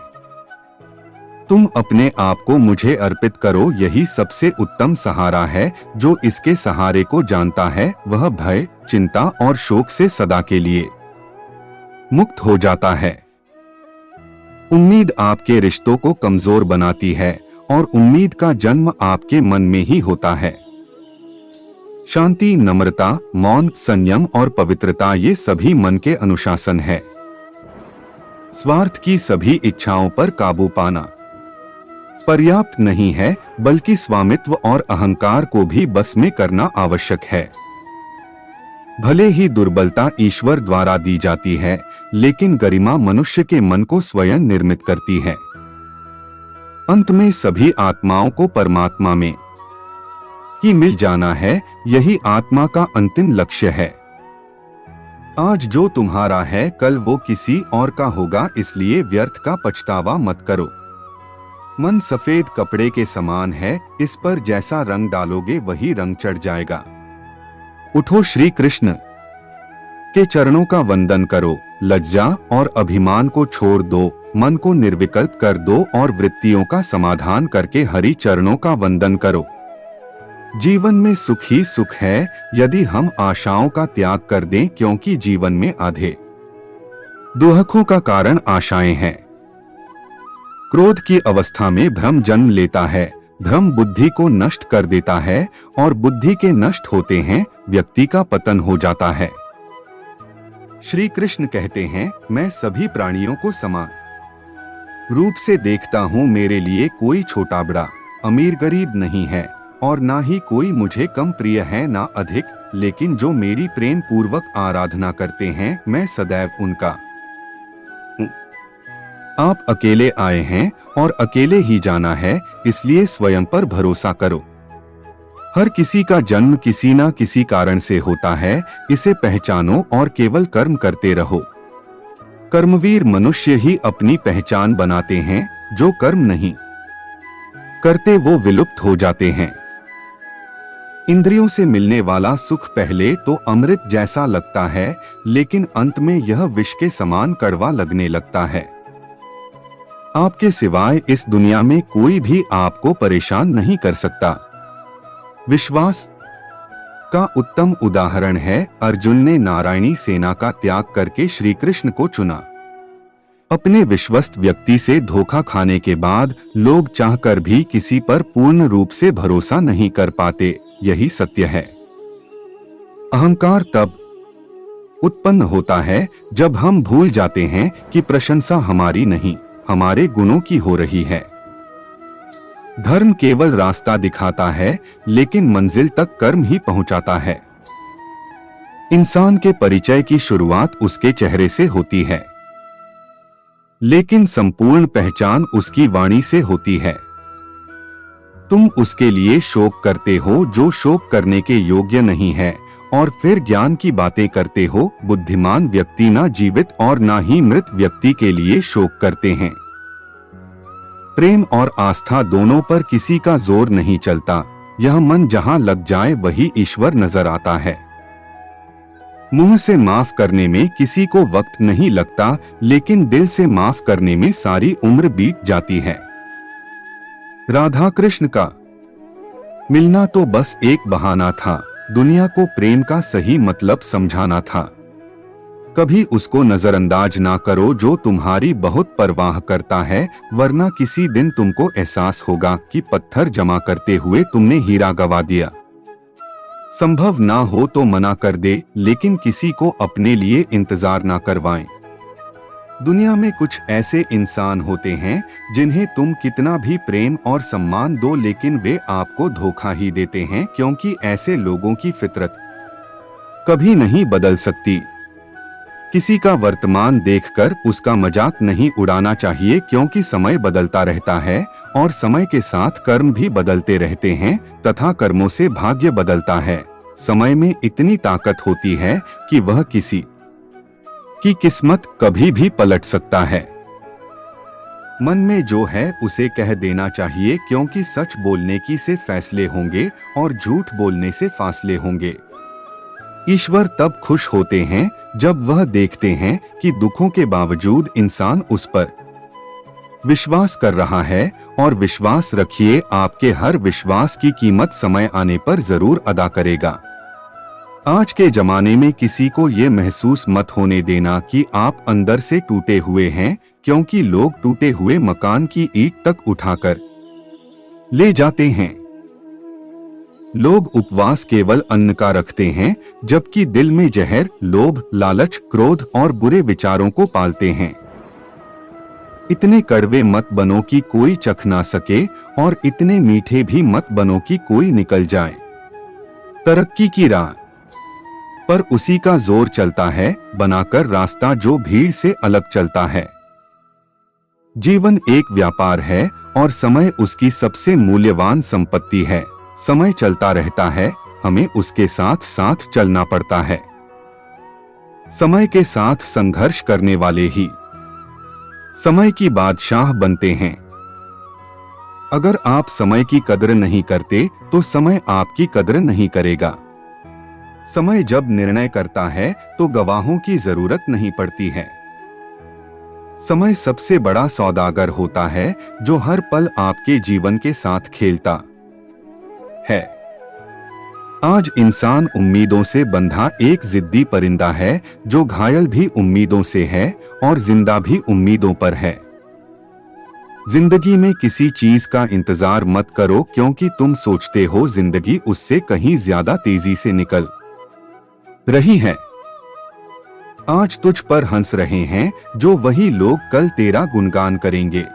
तुम अपने आप को मुझे अर्पित करो, यही सबसे उत्तम सहारा है। जो इसके सहारे को जानता है वह भय, चिंता और शोक से सदा के लिए मुक्त हो जाता है। उम्मीद आपके रिश्तों को कमजोर बनाती है और उम्मीद का जन्म आपके मन में ही होता है। शांति, नम्रता, मौन, संयम और पवित्रता ये सभी मन के अनुशासन है। स्वार्थ की सभी इच्छाओं पर काबू पाना पर्याप्त नहीं है, बल्कि स्वामित्व और अहंकार को भी बस में करना आवश्यक है। भले ही दुर्बलता ईश्वर द्वारा दी जाती है, लेकिन गरिमा मनुष्य के मन को स्वयं निर्मित करती है। अंत में सभी आत्माओं को परमात्मा में ही मिल जाना है, यही आत्मा का अंतिम लक्ष्य है। आज जो तुम्हारा है कल वो किसी और का होगा, इसलिए व्यर्थ का पछतावा मत करो। मन सफेद कपड़े के समान है, इस पर जैसा रंग डालोगे वही रंग चढ़ जाएगा। उठो, श्री कृष्ण के चरणों का वंदन करो, लज्जा और अभिमान को छोड़ दो, मन को निर्विकल्प कर दो और वृत्तियों का समाधान करके हरि चरणों का वंदन करो। जीवन में सुख ही सुख है यदि हम आशाओं का त्याग कर दें, क्योंकि जीवन में आधे दुखों का कारण आशाएं हैं। क्रोध की अवस्था में भ्रम जन्म लेता है, भ्रम बुद्धि को नष्ट कर देता है और बुद्धि के नष्ट होते हैं व्यक्ति का पतन हो जाता है। श्री कृष्ण कहते हैं, मैं सभी प्राणियों को समान रूप से देखता हूँ, मेरे लिए कोई छोटा बड़ा, अमीर गरीब नहीं है और ना ही कोई मुझे कम प्रिय है ना अधिक, लेकिन जो मेरी प्रेम पूर्वक आराधना करते हैं मैं सदैव उनका हूँ। आप अकेले आए हैं और अकेले ही जाना है, इसलिए स्वयं पर भरोसा करो। हर किसी का जन्म किसी ना किसी कारण से होता है, इसे पहचानो और केवल कर्म करते रहो। कर्मवीर मनुष्य ही अपनी पहचान बनाते हैं, जो कर्म नहीं करते वो विलुप्त हो जाते हैं। इंद्रियों से मिलने वाला सुख पहले तो अमृत जैसा लगता है, लेकिन अंत में यह विष के समान कड़वा लगने लगता है। आपके सिवाय इस दुनिया में कोई भी आपको परेशान नहीं कर सकता। विश्वास का उत्तम उदाहरण है अर्जुन ने नारायणी सेना का त्याग करके श्री कृष्ण को चुना। अपने विश्वस्त व्यक्ति से धोखा खाने के बाद लोग चाहकर भी किसी पर पूर्ण रूप से भरोसा नहीं कर पाते, यही सत्य है। अहंकार तब उत्पन्न होता है जब हम भूल जाते हैं कि प्रशंसा हमारी नहीं, हमारे गुणों की हो रही है। धर्म केवल रास्ता दिखाता है, लेकिन मंजिल तक कर्म ही पहुंचाता है। इंसान के परिचय की शुरुआत उसके चेहरे से होती है, लेकिन संपूर्ण पहचान उसकी वाणी से होती है। तुम उसके लिए शोक करते हो जो शोक करने के योग्य नहीं है, और फिर ज्ञान की बातें करते हो। बुद्धिमान व्यक्ति ना जीवित और ना ही मृत व्यक्ति के लिए शोक करते हैं। प्रेम और आस्था दोनों पर किसी का जोर नहीं चलता। यह मन जहां लग जाए वही ईश्वर नजर आता है। मुंह से माफ करने में किसी को वक्त नहीं लगता, लेकिन दिल से माफ करने में सारी उम्र बीत जाती है। राधा कृष्ण का मिलना तो बस एक बहाना था, दुनिया को प्रेम का सही मतलब समझाना था। कभी उसको नजरअंदाज ना करो जो तुम्हारी बहुत परवाह करता है, वरना किसी दिन तुमको एहसास होगा कि पत्थर जमा करते हुए तुमने हीरा गवा दिया। संभव ना हो तो मना कर दे, लेकिन किसी को अपने लिए इंतजार ना करवाएं। दुनिया में कुछ ऐसे इंसान होते हैं जिन्हें तुम कितना भी प्रेम और सम्मान दो, लेकिन वे आपको धोखा ही देते हैं, क्योंकि ऐसे लोगों की फितरत कभी नहीं बदल सकती। किसी का वर्तमान देखकर उसका मजाक नहीं उड़ाना चाहिए, क्योंकि समय बदलता रहता है और समय के साथ कर्म भी बदलते रहते हैं तथा कर्मों से भाग्य बदलता है। समय में इतनी ताकत होती है कि वह किसी की किस्मत कभी भी पलट सकता है। मन में जो है उसे कह देना चाहिए, क्योंकि सच बोलने की से फैसले होंगे और झूठ बोलने से फासले होंगे। ईश्वर तब खुश होते हैं जब वह देखते हैं कि दुखों के बावजूद इंसान उस पर विश्वास कर रहा है, और विश्वास रखिए आपके हर विश्वास की कीमत समय आने पर जरूर अदा करेगा। आज के जमाने में किसी को ये महसूस मत होने देना कि आप अंदर से टूटे हुए हैं, क्योंकि लोग टूटे हुए मकान की ईंट तक उठाकर ले जाते हैं। लोग उपवास केवल अन्न का रखते हैं, जबकि दिल में जहर, लोभ, लालच, क्रोध और बुरे विचारों को पालते हैं। इतने कड़वे मत बनो कि कोई चख ना सके, और इतने मीठे भी मत बनो कि कोई निकल जाए। तरक्की की राह पर उसी का जोर चलता है, बनाकर रास्ता जो भीड़ से अलग चलता है। जीवन एक व्यापार है और समय उसकी सबसे मूल्यवान संपत्ति है। समय चलता रहता है, हमें उसके साथ साथ चलना पड़ता है। समय के साथ संघर्ष करने वाले ही समय की बादशाह बनते हैं। अगर आप समय की कदर नहीं करते तो समय आपकी कदर नहीं करेगा। समय जब निर्णय करता है तो गवाहों की जरूरत नहीं पड़ती है। समय सबसे बड़ा सौदागर होता है जो हर पल आपके जीवन के साथ खेलता है। आज इंसान उम्मीदों से बंधा एक जिद्दी परिंदा है, जो घायल भी उम्मीदों से है और जिंदा भी उम्मीदों पर है। जिंदगी में किसी चीज का इंतजार मत करो, क्योंकि तुम सोचते हो जिंदगी उससे कहीं ज्यादा तेजी से निकल रही है। आज तुझ पर हंस रहे हैं जो वही लोग कल तेरा गुणगान करेंगे।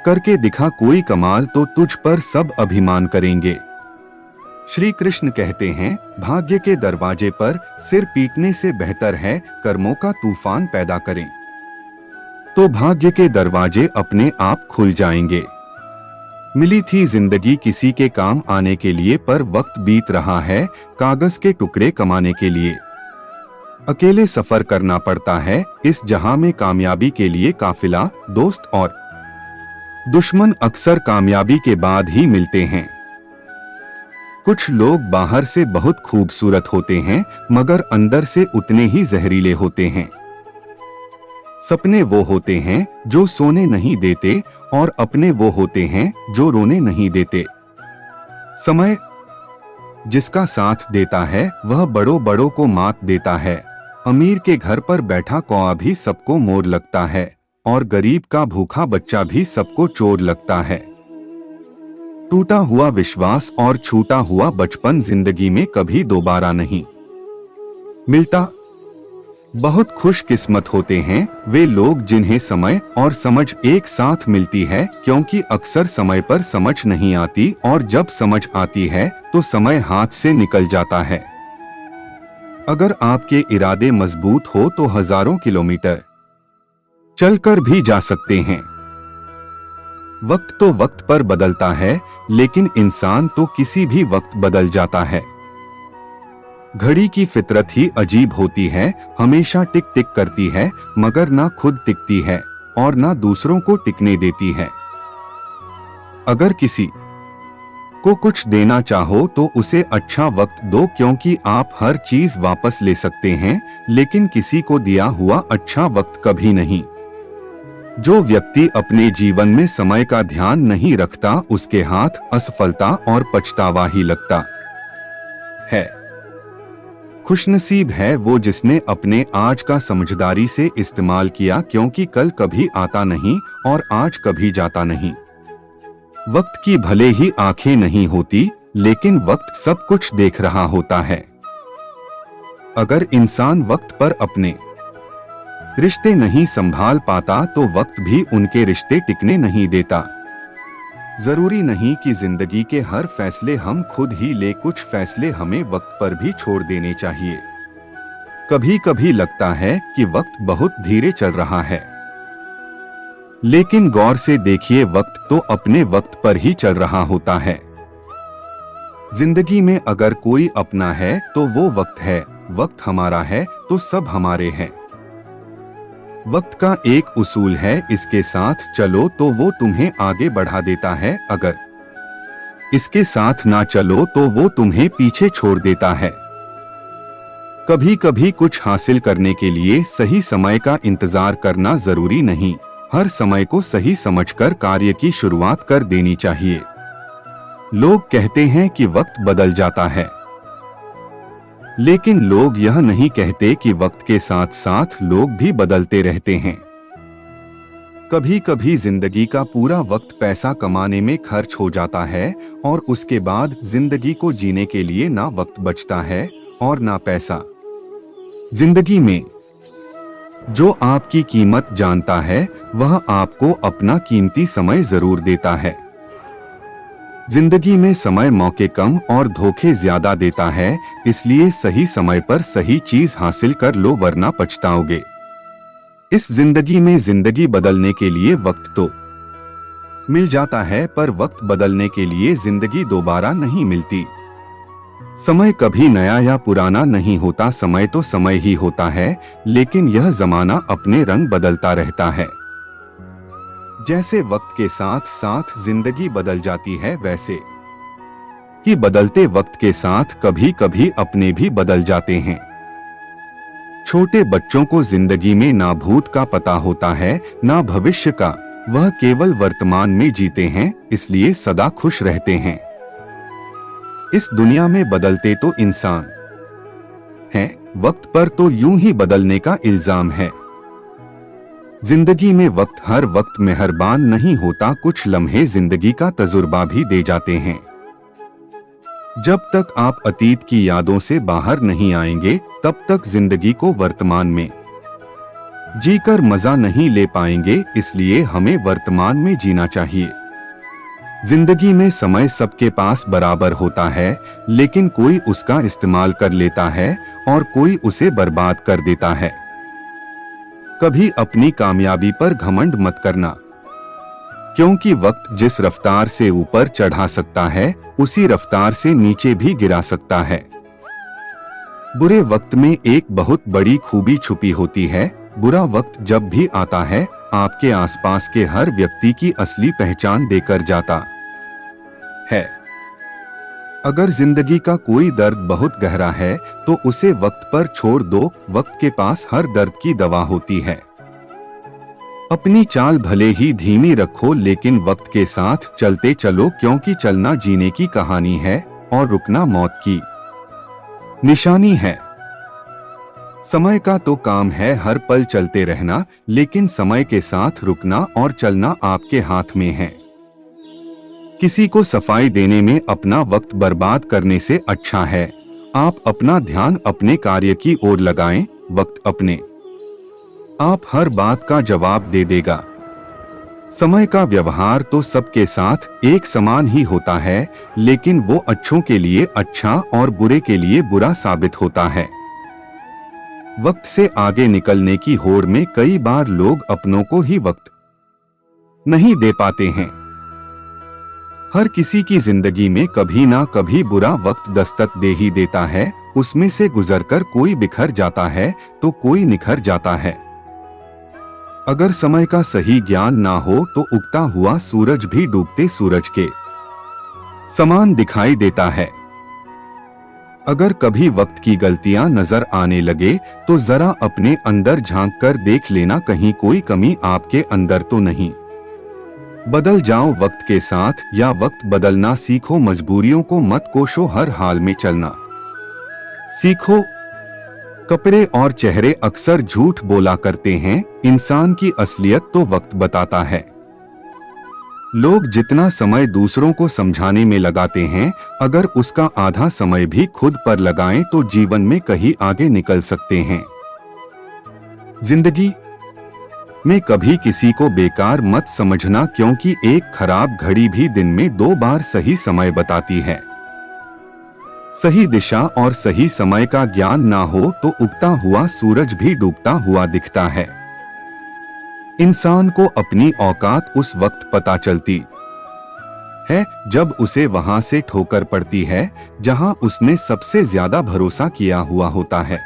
करके दिखा कोई कमाल तो तुझ पर सब अभिमान करेंगे। श्री कृष्ण कहते हैं, भाग्य के दरवाजे पर सिर पीटने से बेहतर है कर्मों का तूफान पैदा करें, तो भाग्य के दरवाजे अपने आप खुल जाएंगे। मिली थी जिंदगी किसी के काम आने के लिए, पर वक्त बीत रहा है कागज के टुकड़े कमाने के लिए। अकेले सफर करना पड़ता है इस जहां में कामयाबी के लिए। काफिला, दोस्त और दुश्मन अक्सर कामयाबी के बाद ही मिलते हैं। कुछ लोग बाहर से बहुत खूबसूरत होते हैं मगर अंदर से उतने ही जहरीले होते हैं। सपने वो होते हैं जो सोने नहीं देते और अपने वो होते हैं जो रोने नहीं देते। समय जिसका साथ देता है वह बड़ों बड़ों को मात देता है। अमीर के घर पर बैठा कौआ भी सबको मोर लगता है और गरीब का भूखा बच्चा भी सबको चोर लगता है। टूटा हुआ विश्वास और छूटा हुआ बचपन जिंदगी में कभी दोबारा नहीं मिलता। बहुत खुशकिस्मत होते हैं वे लोग जिन्हें समय और समझ एक साथ मिलती है, क्योंकि अक्सर समय पर समझ नहीं आती और जब समझ आती है तो समय हाथ से निकल जाता है। अगर आपके इरादे मजबूत हो तो हजारों किलोमीटर चलकर भी जा सकते हैं। वक्त तो वक्त पर बदलता है, लेकिन इंसान तो किसी भी वक्त बदल जाता है। घड़ी की फितरत ही अजीब होती है, हमेशा टिक टिक करती है मगर ना खुद टिकती है और ना दूसरों को टिकने देती है। अगर किसी को कुछ देना चाहो तो उसे अच्छा वक्त दो, क्योंकि आप हर चीज वापस ले सकते हैं, लेकिन किसी को दिया हुआ अच्छा वक्त कभी नहीं। जो व्यक्ति अपने जीवन में समय का ध्यान नहीं रखता उसके हाथ असफलता और पछतावा ही लगता है। खुशनसीब है वो जिसने अपने आज का समझदारी से इस्तेमाल किया, क्योंकि कल कभी आता नहीं और आज कभी जाता नहीं। वक्त की भले ही आंखें नहीं होती, लेकिन वक्त सब कुछ देख रहा होता है। अगर इंसान वक्त पर अपने रिश्ते नहीं संभाल पाता तो वक्त भी उनके रिश्ते टिकने नहीं देता। जरूरी नहीं कि जिंदगी के हर फैसले हम खुद ही ले, कुछ फैसले हमें वक्त पर भी छोड़ देने चाहिए। कभी कभी लगता है कि वक्त बहुत धीरे चल रहा है, लेकिन गौर से देखिए वक्त तो अपने वक्त पर ही चल रहा होता है। जिंदगी में अगर कोई अपना है तो वो वक्त है, वक्त हमारा है तो सब हमारे हैं। वक्त का एक उसूल है, इसके साथ चलो तो वो तुम्हें आगे बढ़ा देता है, अगर इसके साथ ना चलो तो वो तुम्हें पीछे छोड़ देता है। कभी कभी कुछ हासिल करने के लिए सही समय का इंतजार करना जरूरी नहीं, हर समय को सही समझकर कार्य की शुरुआत कर देनी चाहिए। लोग कहते हैं कि वक्त बदल जाता है, लेकिन लोग यह नहीं कहते कि वक्त के साथ साथ लोग भी बदलते रहते हैं। कभी कभी जिंदगी का पूरा वक्त पैसा कमाने में खर्च हो जाता है और उसके बाद जिंदगी को जीने के लिए ना वक्त बचता है और ना पैसा। जिंदगी में जो आपकी कीमत जानता है वह आपको अपना कीमती समय जरूर देता है। जिंदगी में समय मौके कम और धोखे ज्यादा देता है, इसलिए सही समय पर सही चीज हासिल कर लो वरना पछताओगे। इस जिंदगी में जिंदगी बदलने के लिए वक्त तो मिल जाता है, पर वक्त बदलने के लिए जिंदगी दोबारा नहीं मिलती। समय कभी नया या पुराना नहीं होता, समय तो समय ही होता है, लेकिन यह जमाना अपने रंग बदलता रहता है। जैसे वक्त के साथ साथ जिंदगी बदल जाती है, वैसे ही बदलते वक्त के साथ कभी कभी अपने भी बदल जाते हैं। छोटे बच्चों को जिंदगी में ना भूत का पता होता है ना भविष्य का, वह केवल वर्तमान में जीते हैं, इसलिए सदा खुश रहते हैं। इस दुनिया में बदलते तो इंसान हैं, वक्त पर तो यूं ही बदलने का इल्जाम है। जिंदगी में वक्त हर वक्त मेहरबान नहीं होता, कुछ लम्हे जिंदगी का तजुर्बा भी दे जाते हैं। जब तक आप अतीत की यादों से बाहर नहीं आएंगे तब तक जिंदगी को वर्तमान में जीकर मजा नहीं ले पाएंगे, इसलिए हमें वर्तमान में जीना चाहिए। जिंदगी में समय सबके पास बराबर होता है, लेकिन कोई उसका इस्तेमाल कर लेता है और कोई उसे बर्बाद कर देता है। कभी अपनी कामयाबी पर घमंड मत करना, क्योंकि वक्त जिस रफ्तार से ऊपर चढ़ा सकता है उसी रफ्तार से नीचे भी गिरा सकता है। बुरे वक्त में एक बहुत बड़ी खूबी छुपी होती है, बुरा वक्त जब भी आता है आपके आसपास के हर व्यक्ति की असली पहचान देकर जाता है। अगर जिंदगी का कोई दर्द बहुत गहरा है तो उसे वक्त पर छोड़ दो, वक्त के पास हर दर्द की दवा होती है। अपनी चाल भले ही धीमी रखो लेकिन वक्त के साथ चलते चलो, क्योंकि चलना जीने की कहानी है और रुकना मौत की निशानी है। समय का तो काम है हर पल चलते रहना, लेकिन समय के साथ रुकना और चलना आपके हाथ में है। किसी को सफाई देने में अपना वक्त बर्बाद करने से अच्छा है आप अपना ध्यान अपने कार्य की ओर लगाएं। वक्त अपने आप हर बात का जवाब दे देगा। समय का व्यवहार तो सबके साथ एक समान ही होता है, लेकिन वो अच्छों के लिए अच्छा और बुरे के लिए बुरा साबित होता है। वक्त से आगे निकलने की होड़ में कई बार लोग अपनों को ही वक्त नहीं दे पाते हैं। हर किसी की जिंदगी में कभी ना कभी बुरा वक्त दस्तक दे ही देता है। उसमें से गुजरकर कोई बिखर जाता है तो कोई निखर जाता है। अगर समय का सही ज्ञान ना हो तो उगता हुआ सूरज भी डूबते सूरज के समान दिखाई देता है। अगर कभी वक्त की गलतियां नजर आने लगे तो जरा अपने अंदर झांक कर देख लेना, कहीं कोई कमी आपके अंदर तो नहीं। बदल जाओ वक्त के साथ या वक्त बदलना सीखो। मजबूरियों को मत कोसो, हर हाल में चलना सीखो। कपड़े और चेहरे अक्सर झूठ बोला करते हैं, इंसान की असलियत तो वक्त बताता है। लोग जितना समय दूसरों को समझाने में लगाते हैं, अगर उसका आधा समय भी खुद पर लगाएं तो जीवन में कहीं आगे निकल सकते हैं। जिंदगी में कभी किसी को बेकार मत समझना, क्योंकि एक खराब घड़ी भी दिन में 2 बार सही समय बताती है। सही दिशा और सही समय का ज्ञान ना हो तो उगता हुआ सूरज भी डूबता हुआ दिखता है। इंसान को अपनी औकात उस वक्त पता चलती है जब उसे वहां से ठोकर पड़ती है जहां उसने सबसे ज्यादा भरोसा किया हुआ होता है।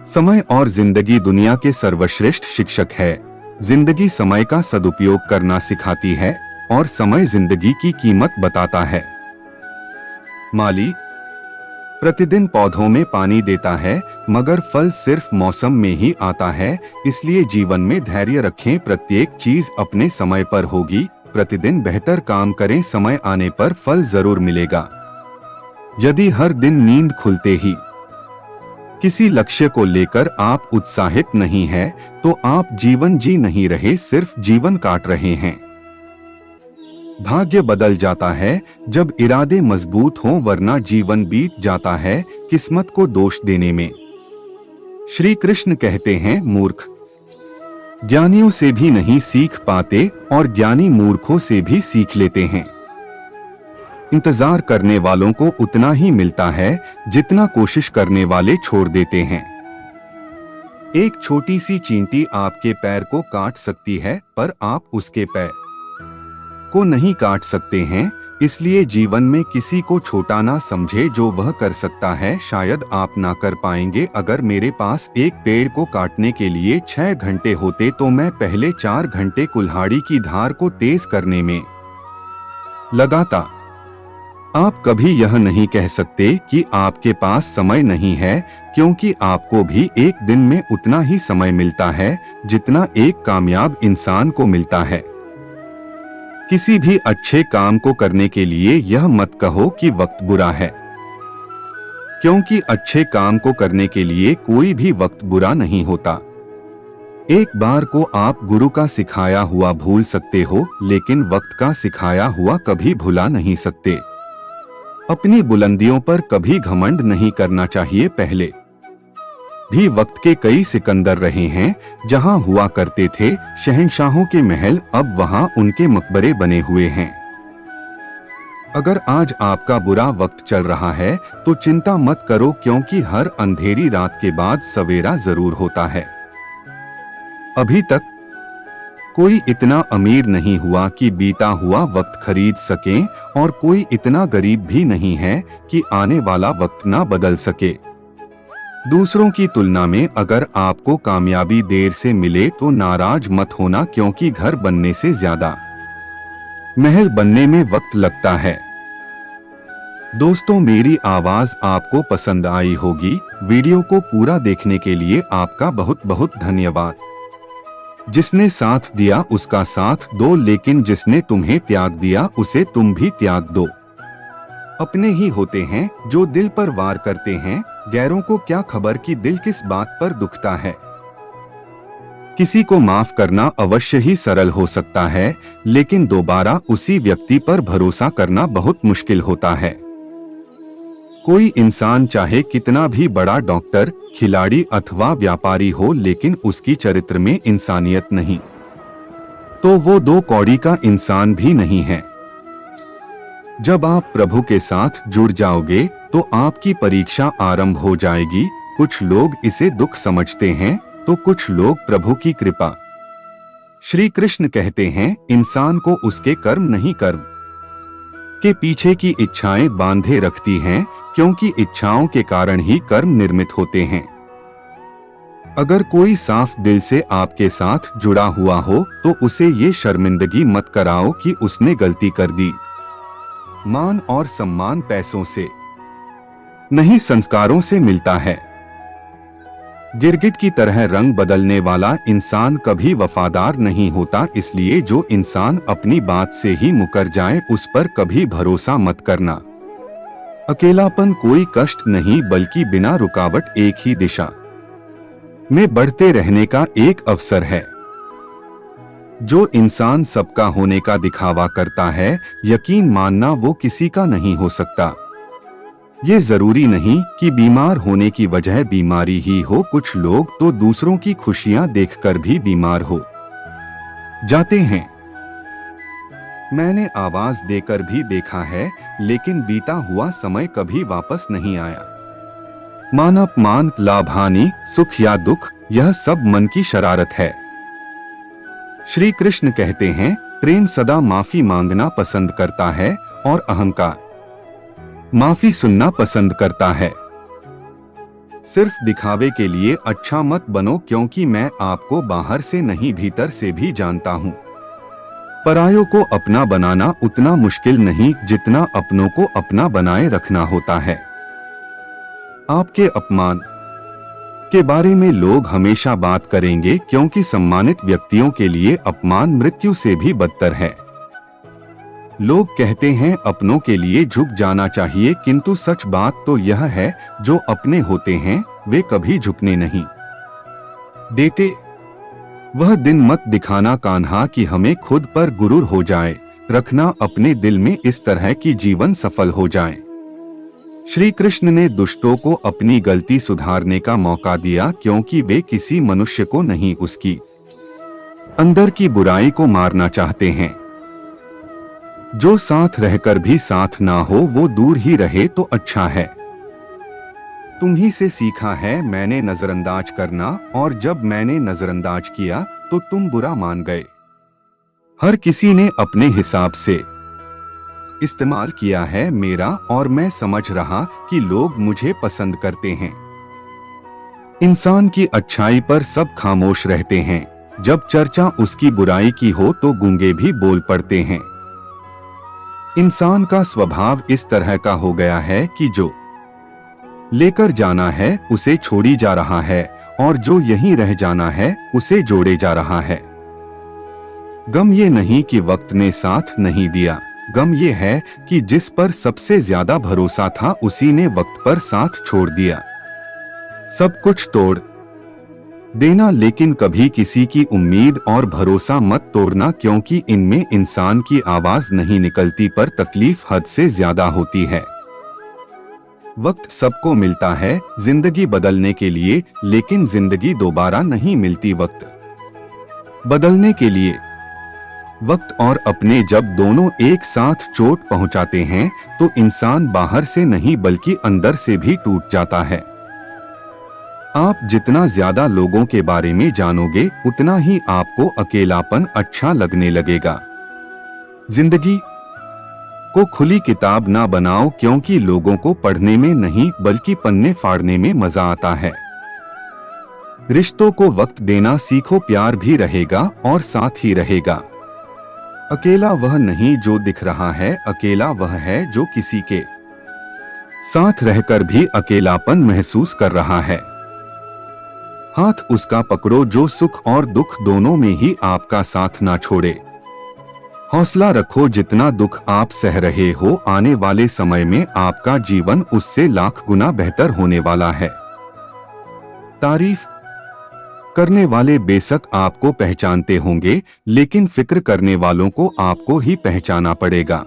समय और जिंदगी दुनिया के सर्वश्रेष्ठ शिक्षक है। जिंदगी समय का सदुपयोग करना सिखाती है और समय जिंदगी की कीमत बताता है। माली प्रतिदिन पौधों में पानी देता है, मगर फल सिर्फ मौसम में ही आता है। इसलिए जीवन में धैर्य रखें, प्रत्येक चीज अपने समय पर होगी। प्रतिदिन बेहतर काम करें, समय आने पर फल जरूर मिलेगा। यदि हर दिन नींद खुलते ही किसी लक्ष्य को लेकर आप उत्साहित नहीं हैं, तो आप जीवन जी नहीं रहे, सिर्फ जीवन काट रहे हैं। भाग्य बदल जाता है जब इरादे मजबूत हों, वरना जीवन बीत जाता है किस्मत को दोष देने में। श्री कृष्ण कहते हैं, मूर्ख ज्ञानियों से भी नहीं सीख पाते और ज्ञानी मूर्खों से भी सीख लेते हैं। इंतजार करने वालों को उतना ही मिलता है जितना कोशिश करने वाले छोड़ देते हैं। एक छोटी सी चींटी आपके पैर को काट सकती है, पर आप उसके पैर को नहीं काट सकते हैं। इसलिए जीवन में किसी को छोटा ना समझे, जो वह कर सकता है शायद आप ना कर पाएंगे। अगर मेरे पास एक पेड़ को काटने के लिए 6 घंटे होते तो मैं पहले 4 घंटे कुल्हाड़ी की धार को तेज करने में लगाता। आप कभी यह नहीं कह सकते कि आपके पास समय नहीं है, क्योंकि आपको भी एक दिन में उतना ही समय मिलता है जितना एक कामयाब इंसान को मिलता है। किसी भी अच्छे काम को करने के लिए यह मत कहो कि वक्त बुरा है, क्योंकि अच्छे काम को करने के लिए कोई भी वक्त बुरा नहीं होता। एक बार को आप गुरु का सिखाया हुआ भूल सकते हो, लेकिन वक्त का सिखाया हुआ कभी भुला नहीं सकते। अपनी बुलंदियों पर कभी घमंड नहीं करना चाहिए। पहले भी वक्त के कई सिकंदर रहे हैं, जहां हुआ करते थे शहंशाहों के महल, अब वहां उनके मकबरे बने हुए हैं। अगर आज आपका बुरा वक्त चल रहा है तो चिंता मत करो, क्योंकि हर अंधेरी रात के बाद सवेरा जरूर होता है। अभी तक कोई इतना अमीर नहीं हुआ कि बीता हुआ वक्त खरीद सके, और कोई इतना गरीब भी नहीं है कि आने वाला वक्त ना बदल सके। दूसरों की तुलना में अगर आपको कामयाबी देर से मिले तो नाराज मत होना, क्योंकि घर बनने से ज्यादा महल बनने में वक्त लगता है। दोस्तों, मेरी आवाज आपको पसंद आई होगी। वीडियो को पूरा देखने के लिए आपका बहुत बहुत धन्यवाद। जिसने साथ दिया उसका साथ दो, लेकिन जिसने तुम्हें त्याग दिया उसे तुम भी त्याग दो। अपने ही होते हैं जो दिल पर वार करते हैं, गैरों को क्या खबर कि दिल किस बात पर दुखता है। किसी को माफ करना अवश्य ही सरल हो सकता है, लेकिन दोबारा उसी व्यक्ति पर भरोसा करना बहुत मुश्किल होता है। कोई इंसान चाहे कितना भी बड़ा डॉक्टर, खिलाड़ी अथवा व्यापारी हो, लेकिन उसकी चरित्र में इंसानियत नहीं, तो वो दो कौड़ी का इंसान भी नहीं है। जब आप प्रभु के साथ जुड़ जाओगे तो आपकी परीक्षा आरंभ हो जाएगी। कुछ लोग इसे दुख समझते हैं तो कुछ लोग प्रभु की कृपा। श्री कृष्ण कहते हैं, इंसान को उसके कर्म नहीं कर्म के पीछे की इच्छाएं बांधे रखती हैं, क्योंकि इच्छाओं के कारण ही कर्म निर्मित होते हैं। अगर कोई साफ दिल से आपके साथ जुड़ा हुआ हो तो उसे ये शर्मिंदगी मत कराओ कि उसने गलती कर दी। मान और सम्मान पैसों से नहीं, संस्कारों से मिलता है। गिरगिट की तरह रंग बदलने वाला इंसान कभी वफादार नहीं होता, इसलिए जो इंसान अपनी बात से ही मुकर जाए उस पर कभी भरोसा मत करना। अकेलापन कोई कष्ट नहीं, बल्कि बिना रुकावट एक ही दिशा में बढ़ते रहने का एक अवसर है। जो इंसान सबका होने का दिखावा करता है, यकीन मानना वो किसी का नहीं हो सकता। ये जरूरी नहीं कि बीमार होने की वजह बीमारी ही हो, कुछ लोग तो दूसरों की खुशियां देखकर भी बीमार हो जाते हैं। मैंने आवाज देकर भी देखा है, लेकिन बीता हुआ समय कभी वापस नहीं आया। मान अपमान, लाभ हानि, सुख या दुख, यह सब मन की शरारत है। श्री कृष्ण कहते हैं, प्रेम सदा माफी मांगना पसंद करता है और अहंकार माफी सुनना पसंद करता है। सिर्फ दिखावे के लिए अच्छा मत बनो, क्योंकि मैं आपको बाहर से नहीं भीतर से भी जानता हूँ। परायों को अपना बनाना उतना मुश्किल नहीं जितना अपनों को अपना बनाए रखना होता है। आपके अपमान के बारे में लोग हमेशा बात करेंगे, क्योंकि सम्मानित व्यक्तियों के लिए अपमान मृत्यु से भी बदतर है। लोग कहते हैं अपनों के लिए झुक जाना चाहिए, किंतु सच बात तो यह है, जो अपने होते हैं वे कभी झुकने नहीं देते। वह दिन मत दिखाना कान्हा कि हमें खुद पर गुरूर हो जाए, रखना अपने दिल में इस तरह की जीवन सफल हो जाए। श्री कृष्ण ने दुष्टों को अपनी गलती सुधारने का मौका दिया, क्योंकि वे किसी मनुष्य को नहीं, उसकी अंदर की बुराई को मारना चाहते हैं। जो साथ रहकर भी साथ ना हो वो दूर ही रहे तो अच्छा है। तुम्ही से सीखा है मैंने नजरअंदाज करना, और जब मैंने नजरअंदाज किया तो तुम बुरा मान गए। हर किसी ने अपने हिसाब से इस्तेमाल किया है मेरा, और मैं समझ रहा कि लोग मुझे पसंद करते हैं। इंसान की अच्छाई पर सब खामोश रहते हैं, जब चर्चा उसकी बुराई की हो तो गूंगे भी बोल पड़ते हैं। इंसान का स्वभाव इस तरह का हो गया है कि जो लेकर जाना है उसे छोड़ी जा रहा है, और जो यहीं रह जाना है उसे जोड़े जा रहा है। गम ये नहीं कि वक्त ने साथ नहीं दिया, गम ये है कि जिस पर सबसे ज्यादा भरोसा था उसी ने वक्त पर साथ छोड़ दिया। सब कुछ तोड़ देना, लेकिन कभी किसी की उम्मीद और भरोसा मत तोड़ना, क्योंकि इनमें इंसान की आवाज नहीं निकलती, पर तकलीफ हद से ज्यादा होती है। वक्त सबको मिलता है जिंदगी बदलने के लिए, लेकिन जिंदगी दोबारा नहीं मिलती वक्त बदलने के लिए। वक्त और अपने जब दोनों एक साथ चोट पहुंचाते हैं तो इंसान बाहर से नहीं बल्कि अंदर से भी टूट जाता है। आप जितना ज्यादा लोगों के बारे में जानोगे उतना ही आपको अकेलापन अच्छा लगने लगेगा। जिंदगी को खुली किताब ना बनाओ, क्योंकि लोगों को पढ़ने में नहीं बल्कि पन्ने फाड़ने में मजा आता है। रिश्तों को वक्त देना सीखो, प्यार भी रहेगा और साथ ही रहेगा। अकेला वह नहीं जो दिख रहा है, अकेला वह है जो किसी के साथ रहकर भी अकेलापन महसूस कर रहा है। हाथ उसका पकड़ो जो सुख और दुख दोनों में ही आपका साथ ना छोड़े। हौसला रखो, जितना दुख आप सह रहे हो आने वाले समय में आपका जीवन उससे लाख गुना बेहतर होने वाला है। तारीफ करने वाले बेशक आपको पहचानते होंगे, लेकिन फिक्र करने वालों को आपको ही पहचाना पड़ेगा।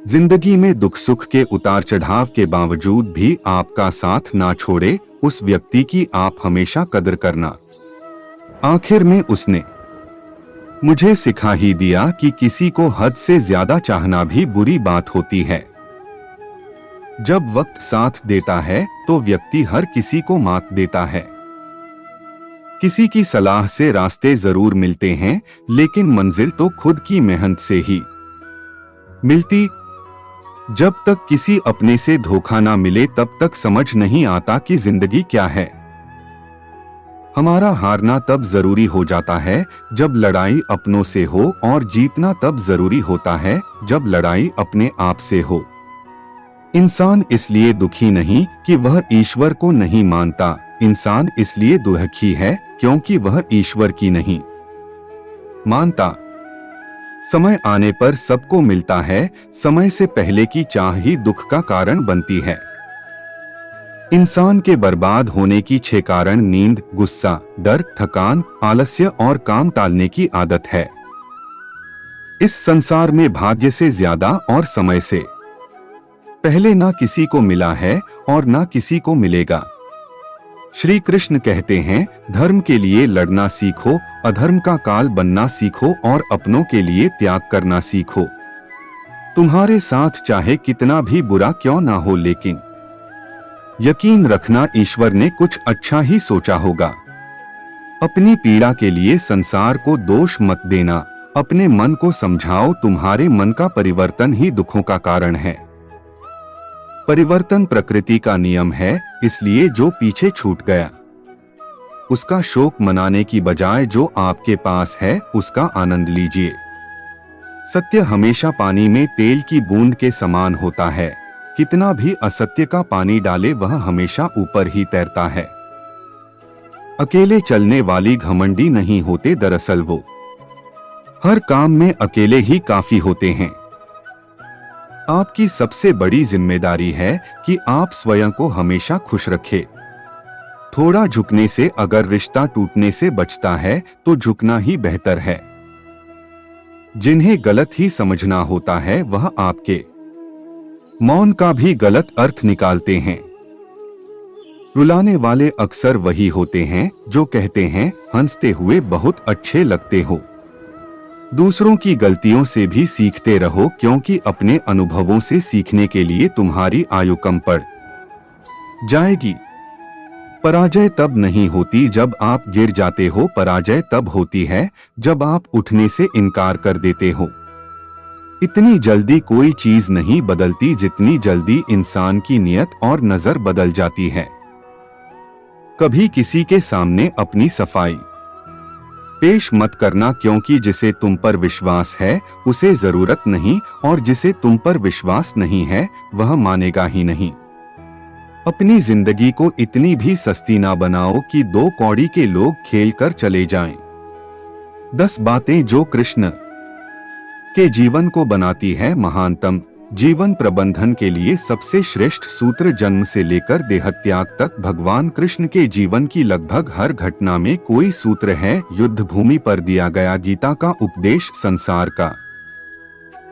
जिंदगी में दुख सुख के उतार चढ़ाव के बावजूद भी आपका साथ ना छोड़े उस व्यक्ति की आप हमेशा कदर करना। आखिर में उसने मुझे सिखा ही दिया कि किसी को हद से ज्यादा चाहना भी बुरी बात होती है। जब वक्त साथ देता है तो व्यक्ति हर किसी को मात देता है। किसी की सलाह से रास्ते जरूर मिलते हैं, लेकिन मंजिल तो खुद की मेहनत से ही मिलती। जब तक किसी अपने से धोखा ना मिले तब तक समझ नहीं आता कि जिंदगी क्या है। हमारा हारना तब जरूरी हो जाता है जब लड़ाई अपनों से हो, और जीतना तब जरूरी होता है जब लड़ाई अपने आप से हो। इंसान इसलिए दुखी नहीं कि वह ईश्वर को नहीं मानता, इंसान इसलिए दुखी है क्योंकि वह ईश्वर की नहीं मानता। समय आने पर सबको मिलता है, समय से पहले की चाह ही दुख का कारण बनती है। इंसान के बर्बाद होने की 6 कारण नींद, गुस्सा, डर, थकान, आलस्य और काम टालने की आदत है। इस संसार में भाग्य से ज्यादा और समय से पहले ना किसी को मिला है और ना किसी को मिलेगा। श्री कृष्ण कहते हैं, धर्म के लिए लड़ना सीखो, अधर्म का काल बनना सीखो और अपनों के लिए त्याग करना सीखो। तुम्हारे साथ चाहे कितना भी बुरा क्यों ना हो, लेकिन यकीन रखना ईश्वर ने कुछ अच्छा ही सोचा होगा। अपनी पीड़ा के लिए संसार को दोष मत देना, अपने मन को समझाओ, तुम्हारे मन का परिवर्तन ही दुखों का कारण है। परिवर्तन प्रकृति का नियम है, इसलिए जो पीछे छूट गया उसका शोक मनाने की बजाय जो आपके पास है उसका आनंद लीजिए। सत्य हमेशा पानी में तेल की बूंद के समान होता है, कितना भी असत्य का पानी डाले वह हमेशा ऊपर ही तैरता है। अकेले चलने वाली घमंडी नहीं होते, दरअसल वो हर काम में अकेले ही काफी होते हैं। आपकी सबसे बड़ी जिम्मेदारी है कि आप स्वयं को हमेशा खुश रखें। थोड़ा झुकने से अगर रिश्ता टूटने से बचता है तो झुकना ही बेहतर है। जिन्हें गलत ही समझना होता है वह आपके मौन का भी गलत अर्थ निकालते हैं। रुलाने वाले अक्सर वही होते हैं जो कहते हैं, हंसते हुए बहुत अच्छे लगते हो। दूसरों की गलतियों से भी सीखते रहो, क्योंकि अपने अनुभवों से सीखने के लिए तुम्हारी आयु कम पड़ जाएगी। पराजय तब नहीं होती जब आप गिर जाते हो, पराजय तब होती है जब आप उठने से इनकार कर देते हो। इतनी जल्दी कोई चीज नहीं बदलती जितनी जल्दी इंसान की नियत और नजर बदल जाती है। कभी किसी के सामने अपनी सफाई पेश मत करना, क्योंकि जिसे तुम पर विश्वास है उसे जरूरत नहीं, और जिसे तुम पर विश्वास नहीं है वह मानेगा ही नहीं। अपनी जिंदगी को इतनी भी सस्ती ना बनाओ कि 2 कौड़ी के लोग खेल कर चले जाएं। 10 बातें जो कृष्ण के जीवन को बनाती है महानतम। जीवन प्रबंधन के लिए सबसे श्रेष्ठ सूत्र जन्म से लेकर देहत्याग तक भगवान कृष्ण के जीवन की लगभग हर घटना में कोई सूत्र है। युद्ध भूमि पर दिया गया गीता का उपदेश संसार का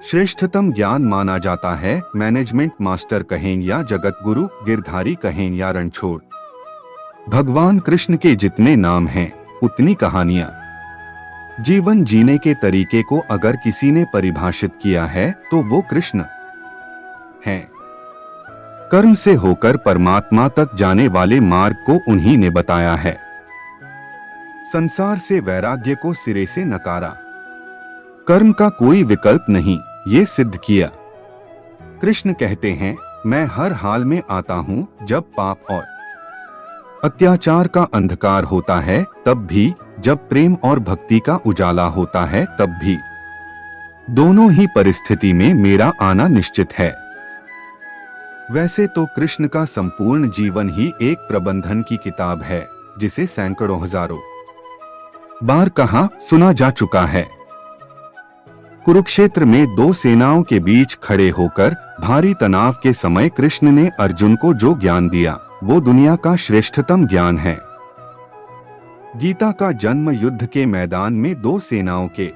श्रेष्ठतम ज्ञान माना जाता है। मैनेजमेंट मास्टर कहें या जगत गुरु, गिरधारी कहें या रणछोड़, भगवान कृष्ण के जितने नाम हैं उतनी कहानियां। जीवन जीने के तरीके को अगर किसी ने परिभाषित किया है तो वो कृष्ण है। कर्म से होकर परमात्मा तक जाने वाले मार्ग को उन्हीं ने बताया है। संसार से वैराग्य को सिरे से नकारा, कर्म का कोई विकल्प नहीं, ये सिद्ध किया। कृष्ण कहते हैं, मैं हर हाल में आता हूँ, जब पाप और अत्याचार का अंधकार होता है तब भी, जब प्रेम और भक्ति का उजाला होता है तब भी। दोनों ही परिस्थिति में मेरा आना निश्चित है। वैसे तो कृष्ण का संपूर्ण जीवन ही एक प्रबंधन की किताब है, जिसे सैकड़ों हजारों बार कहा सुना जा चुका है। कुरुक्षेत्र में दो सेनाओं के बीच खड़े होकर भारी तनाव के समय कृष्ण ने अर्जुन को जो ज्ञान दिया वो दुनिया का श्रेष्ठतम ज्ञान है। गीता का जन्म युद्ध के मैदान में दो सेनाओं के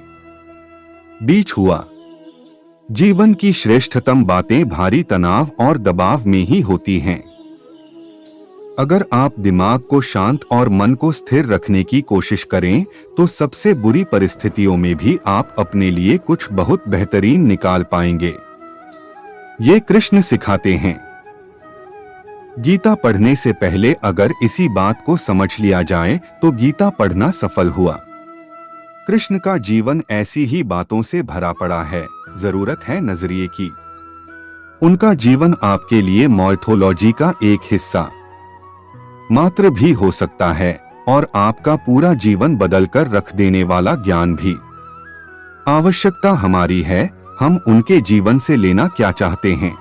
बीच हुआ। जीवन की श्रेष्ठतम बातें भारी तनाव और दबाव में ही होती हैं। अगर आप दिमाग को शांत और मन को स्थिर रखने की कोशिश करें तो सबसे बुरी परिस्थितियों में भी आप अपने लिए कुछ बहुत बेहतरीन निकाल पाएंगे। ये कृष्ण सिखाते हैं। गीता पढ़ने से पहले अगर इसी बात को समझ लिया जाए तो गीता पढ़ना सफल हुआ। कृष्ण का जीवन ऐसी ही बातों से भरा पड़ा है, जरूरत है नजरिए की। उनका जीवन आपके लिए माइथोलॉजी का एक हिस्सा मात्र भी हो सकता है और आपका पूरा जीवन बदलकर रख देने वाला ज्ञान भी। आवश्यकता हमारी है, हम उनके जीवन से लेना क्या चाहते हैं।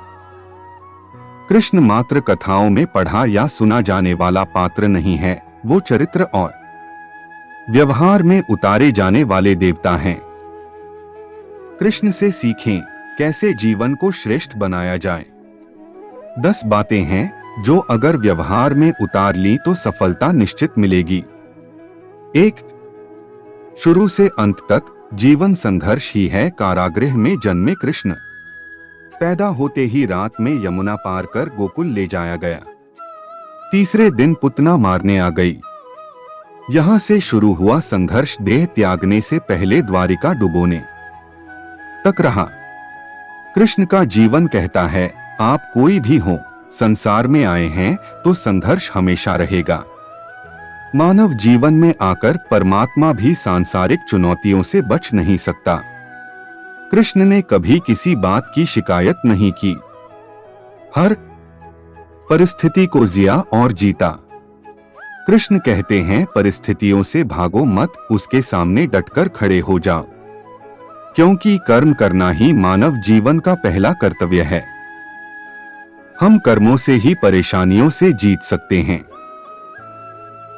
कृष्ण मात्र कथाओं में पढ़ा या सुना जाने वाला पात्र नहीं है, वो चरित्र और व्यवहार में उतारे जाने वाले देवता हैं। कृष्ण से सीखें कैसे जीवन को श्रेष्ठ बनाया जाए। 10 बातें हैं जो अगर व्यवहार में उतार ली तो सफलता निश्चित मिलेगी। 1. शुरू से अंत तक जीवन संघर्ष ही है। कारागृह में जन्मे कृष्ण पैदा होते ही रात में यमुना पार कर गोकुल ले जाया गया। तीसरे दिन पुतना मारने आ गई। यहां से शुरू हुआ संघर्ष देह त्यागने से पहले द्वारिका डुबोने तक रहा। कृष्ण का जीवन कहता है आप कोई भी हो, संसार में आए हैं तो संघर्ष हमेशा रहेगा। मानव जीवन में आकर परमात्मा भी सांसारिक चुनौतियों से बच नहीं सकता। कृष्ण ने कभी किसी बात की शिकायत नहीं की, हर परिस्थिति को जिया और जीता। कृष्ण कहते हैं परिस्थितियों से भागो मत, उसके सामने डटकर खड़े हो जाओ, क्योंकि कर्म करना ही मानव जीवन का पहला कर्तव्य है। हम कर्मों से ही परेशानियों से जीत सकते हैं।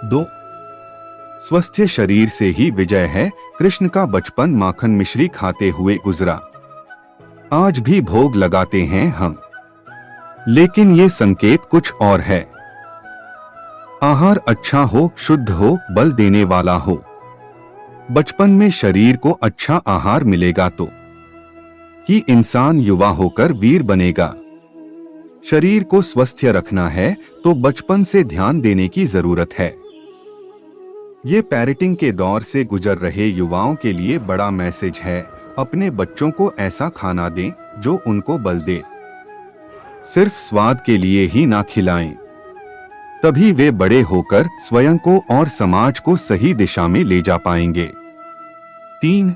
2. स्वस्थ शरीर से ही विजय है। कृष्ण का बचपन माखन मिश्री खाते हुए गुजरा। आज भी भोग लगाते हैं हम, लेकिन ये संकेत कुछ और है। आहार अच्छा हो, शुद्ध हो, बल देने वाला हो। बचपन में शरीर को अच्छा आहार मिलेगा तो ही इंसान युवा होकर वीर बनेगा। शरीर को स्वस्थ रखना है तो बचपन से ध्यान देने की जरूरत है। ये पेरेंटिंग के दौर से गुजर रहे युवाओं के लिए बड़ा मैसेज है। अपने बच्चों को ऐसा खाना दें जो उनको बल दे। सिर्फ स्वाद के लिए ही ना खिलाएं, तभी वे बड़े होकर स्वयं को और समाज को सही दिशा में ले जा पाएंगे। 3.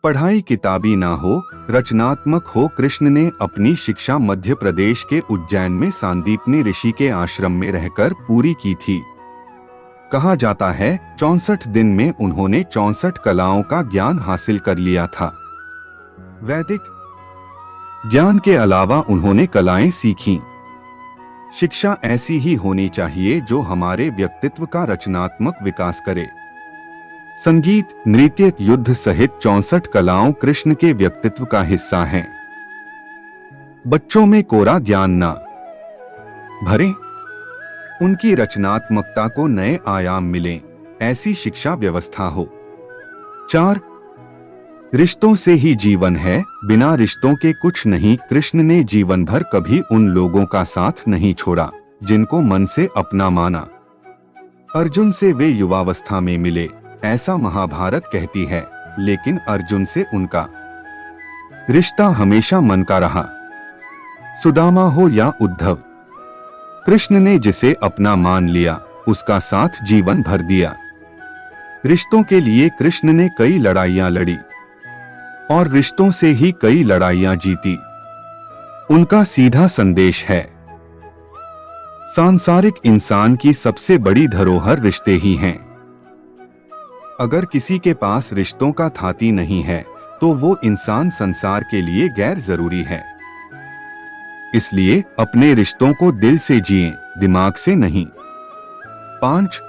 पढ़ाई किताबी ना हो, रचनात्मक हो। कृष्ण ने अपनी शिक्षा मध्य प्रदेश के उज्जैन में सांदीपनी ऋषि के आश्रम में रहकर पूरी की थी। कहा जाता है 64 दिन में उन्होंने 64 कलाओं का ज्ञान हासिल कर लिया था। वैदिक ज्ञान के अलावा उन्होंने कलाएं सीखीं। शिक्षा ऐसी ही होनी चाहिए जो हमारे व्यक्तित्व का रचनात्मक विकास करे। संगीत, नृत्य, युद्ध सहित 64 कलाओं कृष्ण के व्यक्तित्व का हिस्सा हैं। बच्चों में कोरा ज्ञान ना भरें, उनकी रचनात्मकता को नए आयाम मिलें, ऐसी शिक्षा व्यवस्था हो। 4. रिश्तों से ही जीवन है, बिना रिश्तों के कुछ नहीं। कृष्ण ने जीवन भर कभी उन लोगों का साथ नहीं छोड़ा जिनको मन से अपना माना। अर्जुन से वे युवावस्था में मिले, ऐसा महाभारत कहती है, लेकिन अर्जुन से उनका रिश्ता हमेशा मन का रहा। सुदामा हो या उद्धव, कृष्ण ने जिसे अपना मान लिया उसका साथ जीवन भर दिया। रिश्तों के लिए कृष्ण ने कई लड़ाइयां लड़ी और रिश्तों से ही कई लड़ाइयां जीती। उनका सीधा संदेश है, सांसारिक इंसान की सबसे बड़ी धरोहर रिश्ते ही हैं। अगर किसी के पास रिश्तों का थाती नहीं है तो वो इंसान संसार के लिए गैर जरूरी है। इसलिए अपने रिश्तों को दिल से जिएं, दिमाग से नहीं। 5.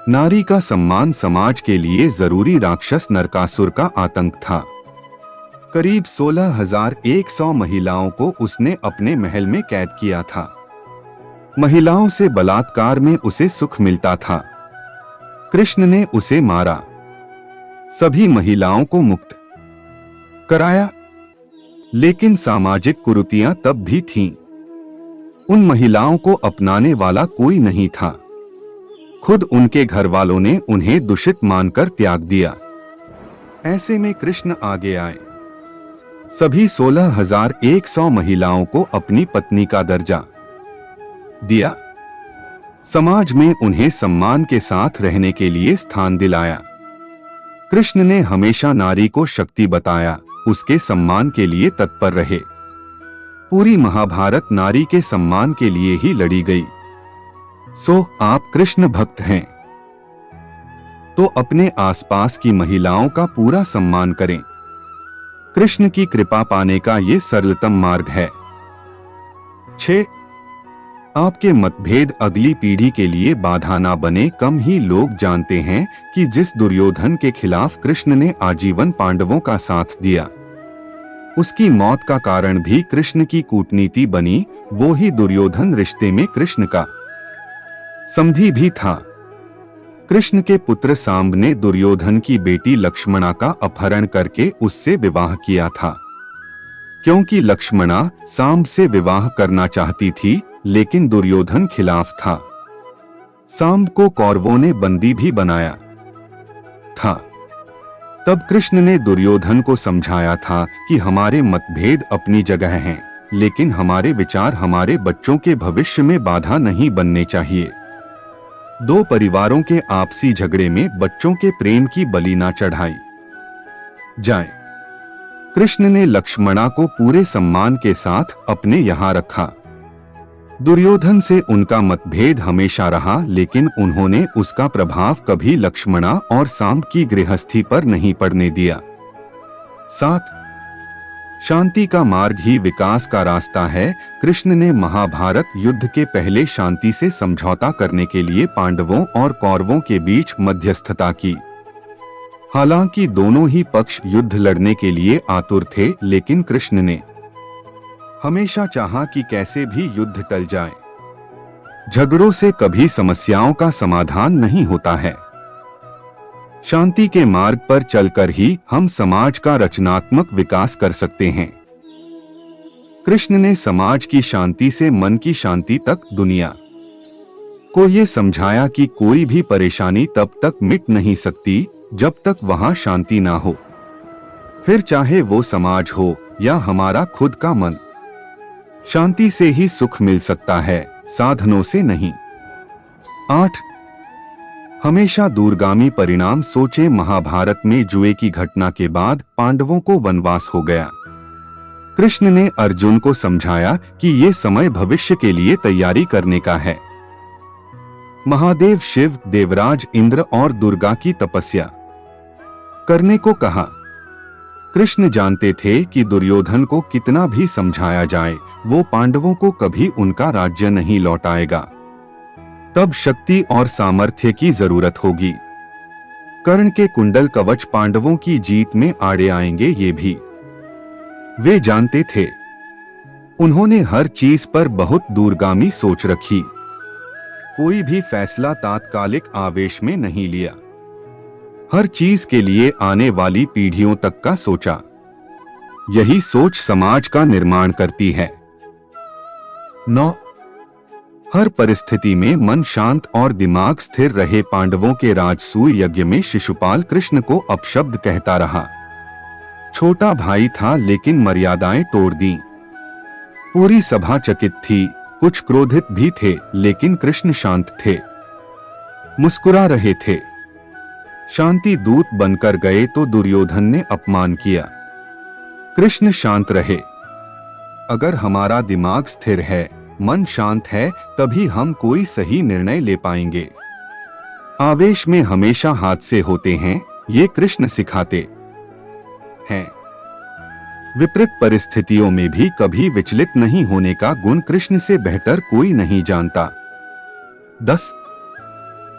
नारी का सम्मान समाज के लिए जरूरी। राक्षस नरकासुर का आतंक था। करीब 16,100 महिलाओं को उसने अपने महल में कैद किया था। महिलाओं से बलात्कार में उसे सुख मिलता था। कृष्ण ने उसे मारा, सभी महिलाओं को मुक्त कराया। लेकिन सामाजिक कुरीतियां तब भी थीं। उन महिलाओं को अपनाने वाला कोई नहीं था। खुद उनके घर वालों ने उन्हें दूषित मानकर त्याग दिया। ऐसे में कृष्ण आगे आए, सभी 16,100 महिलाओं को अपनी पत्नी का दर्जा दिया। समाज में उन्हें सम्मान के साथ रहने के लिए स्थान दिलाया। कृष्ण ने हमेशा नारी को शक्ति बताया, उसके सम्मान के लिए तत्पर रहे। पूरी महाभारत नारी के सम्मान के लिए ही लड़ी गई। सो आप कृष्ण भक्त हैं तो अपने आसपास की महिलाओं का पूरा सम्मान करें। कृष्ण की कृपा पाने का ये सरलतम मार्ग है। 6. आपके मतभेद अगली पीढ़ी के लिए बाधा ना बने। कम ही लोग जानते हैं कि जिस दुर्योधन के खिलाफ कृष्ण ने आजीवन पांडवों का साथ दिया, उसकी मौत का कारण भी कृष्ण की कूटनीति बनी। वो ही दुर्योधन रिश्ते में कृष्ण का समधी भी था। कृष्ण के पुत्र सांब ने दुर्योधन की बेटी लक्ष्मणा का अपहरण करके उससे विवाह किया था, क्योंकि लक्ष्मणा सांब से विवाह करना चाहती थी, लेकिन दुर्योधन खिलाफ था। सांब को कौरवों ने बंदी भी बनाया था। तब कृष्ण ने दुर्योधन को समझाया था कि हमारे मतभेद अपनी जगह हैं, लेकिन हमारे विचार हमारे बच्चों के भविष्य में बाधा नहीं बनने चाहिए। दो परिवारों के आपसी झगड़े में बच्चों के प्रेम की बलि ना चढ़ाई जाए। कृष्ण ने लक्ष्मणा को पूरे सम्मान के साथ अपने यहाँ रखा। दुर्योधन से उनका मतभेद हमेशा रहा, लेकिन उन्होंने उसका प्रभाव कभी लक्ष्मणा और सांब की गृहस्थी पर नहीं पड़ने दिया। 7. शांति का मार्ग ही विकास का रास्ता है। कृष्ण ने महाभारत युद्ध के पहले शांति से समझौता करने के लिए पांडवों और कौरवों के बीच मध्यस्थता की। हालांकि दोनों ही पक्ष युद्ध लड़ने के लिए आतुर थे, लेकिन कृष्ण ने हमेशा चाहा कि कैसे भी युद्ध टल जाए। झगड़ों से कभी समस्याओं का समाधान नहीं होता है। शांति के मार्ग पर चलकर ही हम समाज का रचनात्मक विकास कर सकते हैं। कृष्ण ने समाज की शांति से मन की शांति तक दुनिया को ये समझाया कि कोई भी परेशानी तब तक मिट नहीं सकती जब तक वहां शांति ना हो, फिर चाहे वो समाज हो या हमारा खुद का मन। शांति से ही सुख मिल सकता है, साधनों से नहीं। 8. हमेशा दूरगामी परिणाम सोचें। महाभारत में जुए की घटना के बाद पांडवों को वनवास हो गया। कृष्ण ने अर्जुन को समझाया कि ये समय भविष्य के लिए तैयारी करने का है। महादेव शिव, देवराज इंद्र और दुर्गा की तपस्या करने को कहा। कृष्ण जानते थे कि दुर्योधन को कितना भी समझाया जाए, वो पांडवों को कभी उनका राज्य नहीं लौटाएगा। तब शक्ति और सामर्थ्य की जरूरत होगी। कर्ण के कुंडल कवच पांडवों की जीत में आड़े आएंगे, ये भी वे जानते थे। उन्होंने हर चीज पर बहुत दूरगामी सोच रखी। कोई भी फैसला तात्कालिक आवेश में नहीं लिया। हर चीज के लिए आने वाली पीढ़ियों तक का सोचा। यही सोच समाज का निर्माण करती है। 9. हर परिस्थिति में मन शांत और दिमाग स्थिर रहे। पांडवों के राजसूय यज्ञ में शिशुपाल कृष्ण को अपशब्द कहता रहा। छोटा भाई था, लेकिन मर्यादाएं तोड़ दी। पूरी सभा चकित थी, कुछ क्रोधित भी थे, लेकिन कृष्ण शांत थे, मुस्कुरा रहे थे। शांति दूत बनकर गए तो दुर्योधन ने अपमान किया। कृष्ण शांत रहे। अगर हमारा दिमाग स्थिर है, मन शांत है, तभी हम कोई सही निर्णय ले पाएंगे। आवेश में हमेशा हादसे होते हैं, ये कृष्ण सिखाते हैं। विपरीत परिस्थितियों में भी कभी विचलित नहीं होने का गुण कृष्ण से बेहतर कोई नहीं जानता। 10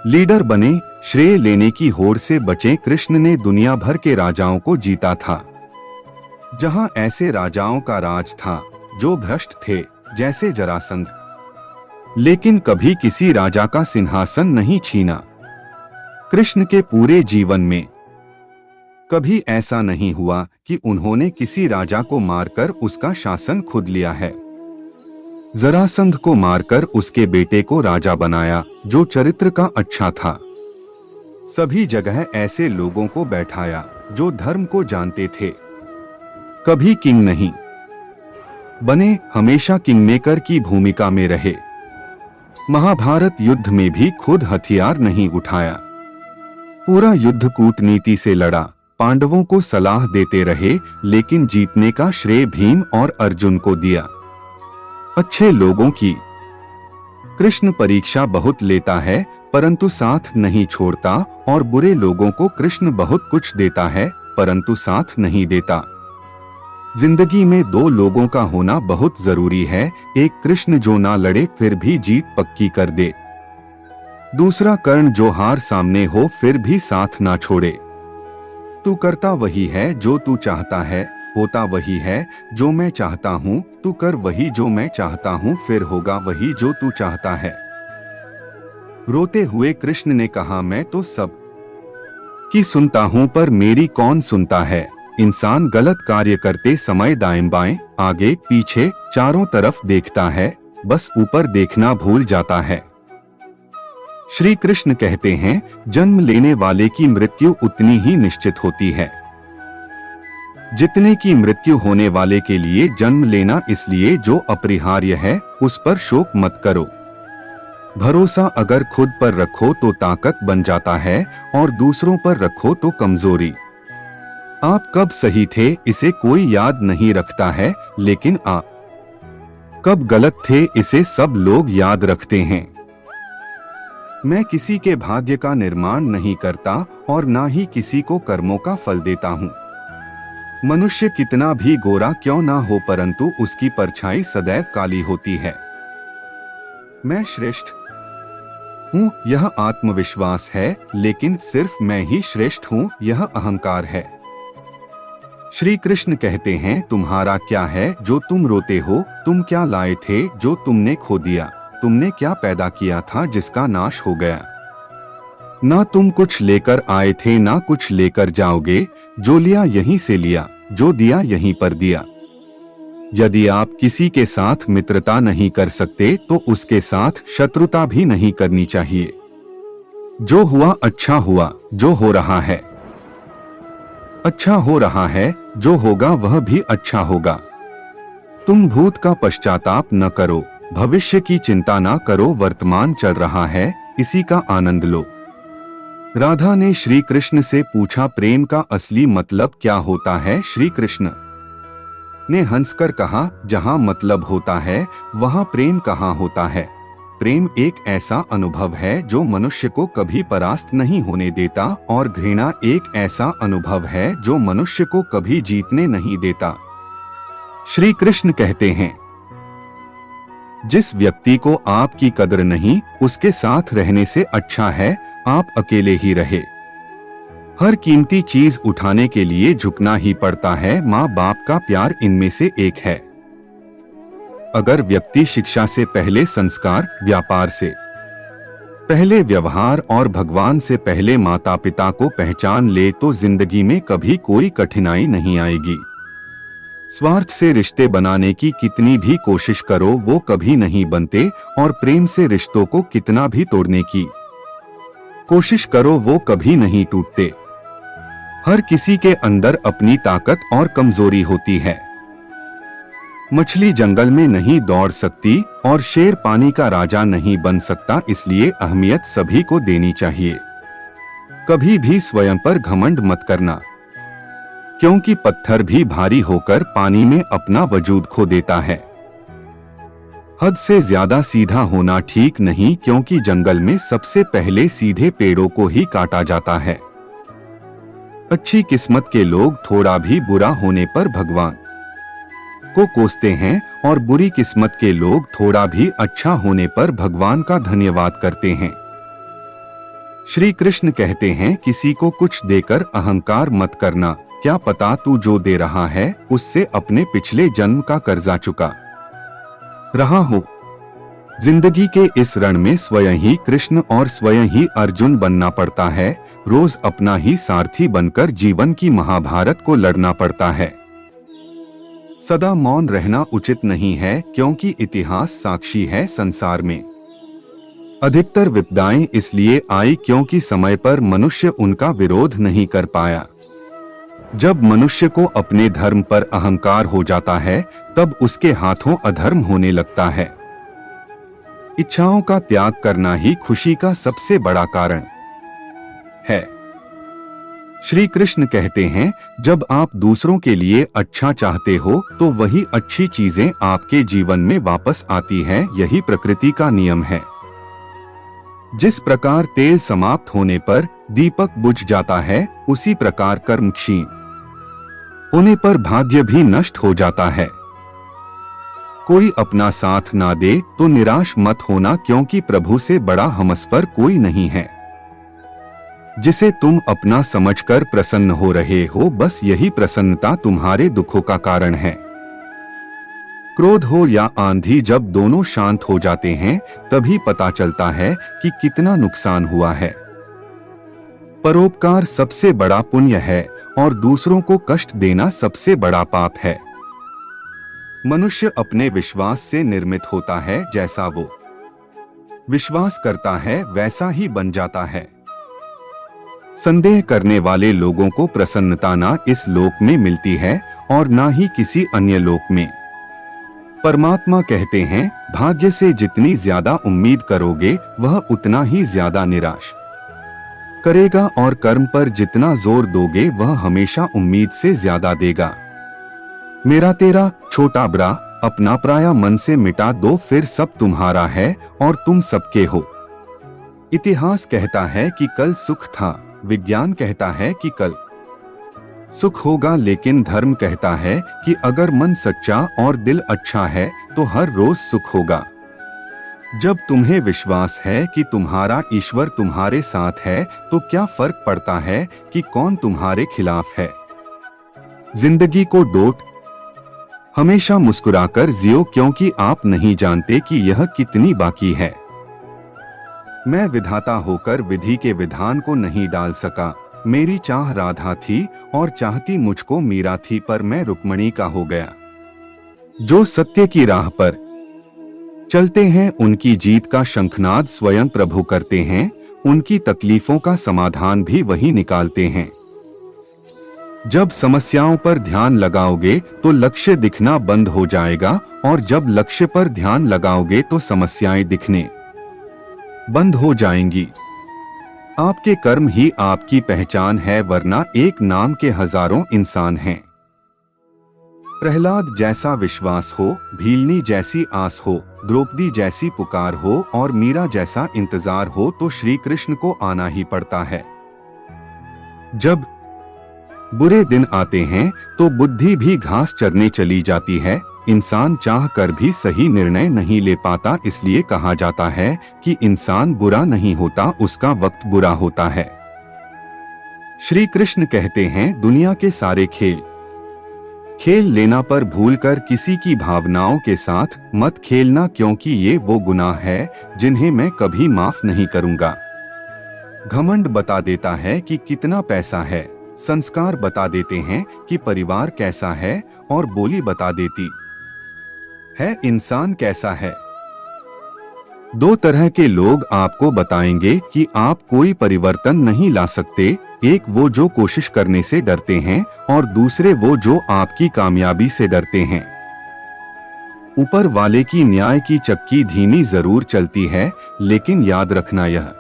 लीडर बने, श्रेय लेने की होड़ से बचें। कृष्ण ने दुनिया भर के राजाओं को जीता था। जहां ऐसे राजाओं का राज था जो भ्रष्ट थे, जैसे जरासंध, लेकिन कभी किसी राजा का सिंहासन नहीं छीना। कृष्ण के पूरे जीवन में कभी ऐसा नहीं हुआ कि उन्होंने किसी राजा को मारकर उसका शासन खुद लिया है। जरासंध को मारकर उसके बेटे को राजा बनाया जो चरित्र का अच्छा था। सभी जगह ऐसे लोगों को बैठाया जो धर्म को जानते थे। कभी किंग नहीं बने, हमेशा किंगमेकर की भूमिका में रहे। महाभारत युद्ध में भी खुद हथियार नहीं उठाया, पूरा युद्ध कूटनीति से लड़ा। पांडवों को सलाह देते रहे, लेकिन जीतने का श्रेय भीम और अर्जुन को दिया। अच्छे लोगों की कृष्ण परीक्षा बहुत लेता है, परंतु साथ नहीं छोड़ता, और बुरे लोगों को कृष्ण बहुत कुछ देता है, परंतु साथ नहीं देता। जिंदगी में दो लोगों का होना बहुत जरूरी है। एक कृष्ण जो ना लड़े फिर भी जीत पक्की कर दे, दूसरा कर्ण जो हार सामने हो फिर भी साथ ना छोड़े। तू करता वही है जो तू चाहता है, होता वही है जो मैं चाहता हूँ। तू कर वही जो मैं चाहता हूँ, फिर होगा वही जो तू चाहता है। रोते हुए कृष्ण ने कहा, मैं तो सब की सुनता हूँ, पर मेरी कौन सुनता है। इंसान गलत कार्य करते समय दाएं बाएं, आगे पीछे चारों तरफ देखता है, बस ऊपर देखना भूल जाता है। श्री कृष्ण कहते हैं, जन्म लेने वाले की मृत्यु उतनी ही निश्चित होती है जितने की मृत्यु होने वाले के लिए जन्म लेना। इसलिए जो अपरिहार्य है उस पर शोक मत करो। भरोसा अगर खुद पर रखो तो ताकत बन जाता है, और दूसरों पर रखो तो कमजोरी। आप कब सही थे इसे कोई याद नहीं रखता है, लेकिन आप कब गलत थे इसे सब लोग याद रखते हैं। मैं किसी के भाग्य का निर्माण नहीं करता और ना ही किसी को कर्मों का फल देता हूँ। मनुष्य कितना भी गोरा क्यों ना हो, परंतु उसकी परछाई सदैव काली होती है। मैं श्रेष्ठ हूँ यह आत्मविश्वास है, लेकिन सिर्फ मैं ही श्रेष्ठ हूँ यह अहंकार है। श्री कृष्ण कहते हैं, तुम्हारा क्या है जो तुम रोते हो, तुम क्या लाए थे जो तुमने खो दिया, तुमने क्या पैदा किया था जिसका नाश हो गया। ना तुम कुछ लेकर आए थे ना कुछ लेकर जाओगे, जो लिया यहीं से लिया, जो दिया यहीं पर दिया। यदि आप किसी के साथ मित्रता नहीं कर सकते तो उसके साथ शत्रुता भी नहीं करनी चाहिए। जो हुआ अच्छा हुआ, जो हो रहा है अच्छा हो रहा है, जो होगा वह भी अच्छा होगा। तुम भूत का पश्चाताप न करो, भविष्य की चिंता ना करो, वर्तमान चल रहा है इसी का आनंद लो। राधा ने श्री कृष्ण से पूछा, प्रेम का असली मतलब क्या होता है। श्री कृष्ण ने हंसकर कहा, जहां मतलब होता है वहां प्रेम कहाँ होता है। प्रेम एक ऐसा अनुभव है जो मनुष्य को कभी परास्त नहीं होने देता, और घृणा एक ऐसा अनुभव है जो मनुष्य को कभी जीतने नहीं देता। श्री कृष्ण कहते हैं, जिस व्यक्ति को आपकी कदर नहीं, उसके साथ रहने से अच्छा है आप अकेले ही रहे। हर कीमती चीज उठाने के लिए झुकना ही पड़ता है। माँ बाप का प्यार इनमें से एक है। अगर व्यक्ति शिक्षा से पहले संस्कार, व्यापार से पहले व्यवहार और भगवान से पहले माता पिता को पहचान ले तो जिंदगी में कभी कोई कठिनाई नहीं आएगी। स्वार्थ से रिश्ते बनाने की कितनी भी कोशिश करो वो कभी नहीं बनते, और प्रेम से रिश्तों को कितना भी तोड़ने की कोशिश करो वो कभी नहीं टूटते। हर किसी के अंदर अपनी ताकत और कमजोरी होती है। मछली जंगल में नहीं दौड़ सकती और शेर पानी का राजा नहीं बन सकता, इसलिए अहमियत सभी को देनी चाहिए। कभी भी स्वयं पर घमंड मत करना, क्योंकि पत्थर भी भारी होकर पानी में अपना वजूद खो देता है। हद से ज्यादा सीधा होना ठीक नहीं, क्योंकि जंगल में सबसे पहले सीधे पेड़ों को ही काटा जाता है। अच्छी किस्मत के लोग थोड़ा भी बुरा होने पर भगवान को कोसते हैं और बुरी किस्मत के लोग थोड़ा भी अच्छा होने पर भगवान का धन्यवाद करते हैं। श्री कृष्ण कहते हैं, किसी को कुछ देकर अहंकार मत करना, क्या पता तू जो दे रहा है उससे अपने पिछले जन्म का कर्जा चुका रहा हो। जिंदगी के इस रण में स्वयं ही कृष्ण और स्वयं ही अर्जुन बनना पड़ता है। रोज अपना ही सारथी बनकर जीवन की महाभारत को लड़ना पड़ता है। सदा मौन रहना उचित नहीं है, क्योंकि इतिहास साक्षी है संसार में अधिकतर विपदाएं इसलिए आई क्योंकि समय पर मनुष्य उनका विरोध नहीं कर पाया। जब मनुष्य को अपने धर्म पर अहंकार हो जाता है तब उसके हाथों अधर्म होने लगता है। इच्छाओं का त्याग करना ही खुशी का सबसे बड़ा कारण है। श्री कृष्ण कहते हैं, जब आप दूसरों के लिए अच्छा चाहते हो तो वही अच्छी चीजें आपके जीवन में वापस आती है। यही प्रकृति का नियम है। जिस प्रकार तेल समाप्त होने पर दीपक बुझ जाता है, उसी प्रकार कर्म क्षीण होने पर भाग्य भी नष्ट हो जाता है। कोई अपना साथ ना दे तो निराश मत होना, क्योंकि प्रभु से बड़ा हमसफर कोई नहीं है। जिसे तुम अपना समझकर प्रसन्न हो रहे हो, बस यही प्रसन्नता तुम्हारे दुखों का कारण है। क्रोध हो या आंधी, जब दोनों शांत हो जाते हैं तभी पता चलता है कि कितना नुकसान हुआ है। परोपकार सबसे बड़ा पुण्य है और दूसरों को कष्ट देना सबसे बड़ा पाप है। मनुष्य अपने विश्वास से निर्मित होता है, जैसा वो विश्वास करता है वैसा ही बन जाता है। संदेह करने वाले लोगों को प्रसन्नता ना इस लोक में मिलती है और ना ही किसी अन्य लोक में। परमात्मा कहते हैं, भाग्य से जितनी ज्यादा उम्मीद करोगे वह उतना ही ज्यादा निराश करेगा, और कर्म पर जितना जोर दोगे वह हमेशा उम्मीद से ज्यादा देगा। मेरा तेरा छोटा बड़ा अपना पराया मन से मिटा दो, फिर सब तुम्हारा है और तुम सबके हो। इतिहास कहता है कि कल सुख था, विज्ञान कहता है कि कल सुख होगा, लेकिन धर्म कहता है कि अगर मन सच्चा और दिल अच्छा है तो हर रोज सुख होगा। जब तुम्हें विश्वास है कि तुम्हारा ईश्वर तुम्हारे साथ है तो क्या फर्क पड़ता है कि कौन तुम्हारे खिलाफ है। जिंदगी को डोट हमेशा मुस्कुराकर जियो, क्योंकि आप नहीं जानते कि यह कितनी बाकी है। मैं विधाता होकर विधि के विधान को नहीं डाल सका। मेरी चाह राधा थी और चाहती मुझको मीरा थी, पर मैं रुक्मणी का हो गया। जो सत्य की राह पर चलते हैं उनकी जीत का शंखनाद स्वयं प्रभु करते हैं। उनकी तकलीफों का समाधान भी वही निकालते हैं। जब समस्याओं पर ध्यान लगाओगे तो लक्ष्य दिखना बंद हो जाएगा, और जब लक्ष्य पर ध्यान लगाओगे तो समस्याएं दिखने बंद हो जाएंगी। आपके कर्म ही आपकी पहचान है, वरना एक नाम के हजारों इंसान हैं। प्रहलाद जैसा विश्वास हो, भीलनी जैसी आस हो, द्रौपदी जैसी पुकार हो और मीरा जैसा इंतजार हो तो श्री कृष्ण को आना ही पड़ता है। जब बुरे दिन आते हैं तो बुद्धि भी घास चरने चली जाती है। इंसान चाह कर भी सही निर्णय नहीं ले पाता, इसलिए कहा जाता है कि इंसान बुरा नहीं होता, उसका वक्त बुरा होता है। श्री कृष्ण कहते हैं, दुनिया के सारे खेल लेना पर भूलकर किसी की भावनाओं के साथ मत खेलना, क्योंकि ये वो गुनाह है जिन्हें मैं कभी माफ नहीं करूंगा। घमंड बता देता है कि कितना पैसा है, संस्कार बता देते हैं कि परिवार कैसा है, और बोली बता देती है इंसान कैसा है। दो तरह के लोग आपको बताएंगे कि आप कोई परिवर्तन नहीं ला सकते। एक वो जो कोशिश करने से डरते हैं और दूसरे वो जो आपकी कामयाबी से डरते हैं। ऊपर वाले की न्याय की चक्की धीमी जरूर चलती है, लेकिन याद रखना यह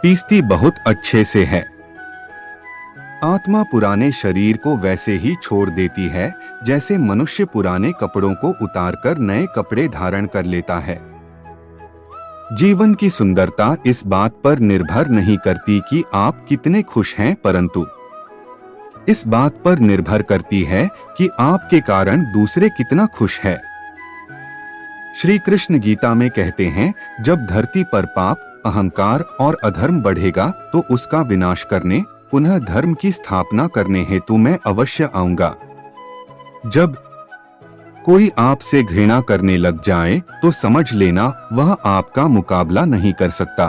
पीसती बहुत अच्छे से है। आत्मा पुराने शरीर को वैसे ही छोड़ देती है जैसे मनुष्य पुराने कपड़ों को उतारकर नए कपड़े धारण कर लेता है। जीवन की सुंदरता इस बात पर निर्भर नहीं करती कि आप कितने खुश हैं, परंतु इस बात पर निर्भर करती है कि आपके कारण दूसरे कितना खुश है। श्री कृष्ण गीता में कहते हैं, जब धरती पर पाप, अहंकार और अधर्म बढ़ेगा तो उसका विनाश करने, पुनः धर्म की स्थापना करने हेतु मैं अवश्य आऊंगा। जब कोई आपसे घृणा करने लग जाए तो समझ लेना वह आपका मुकाबला नहीं कर सकता।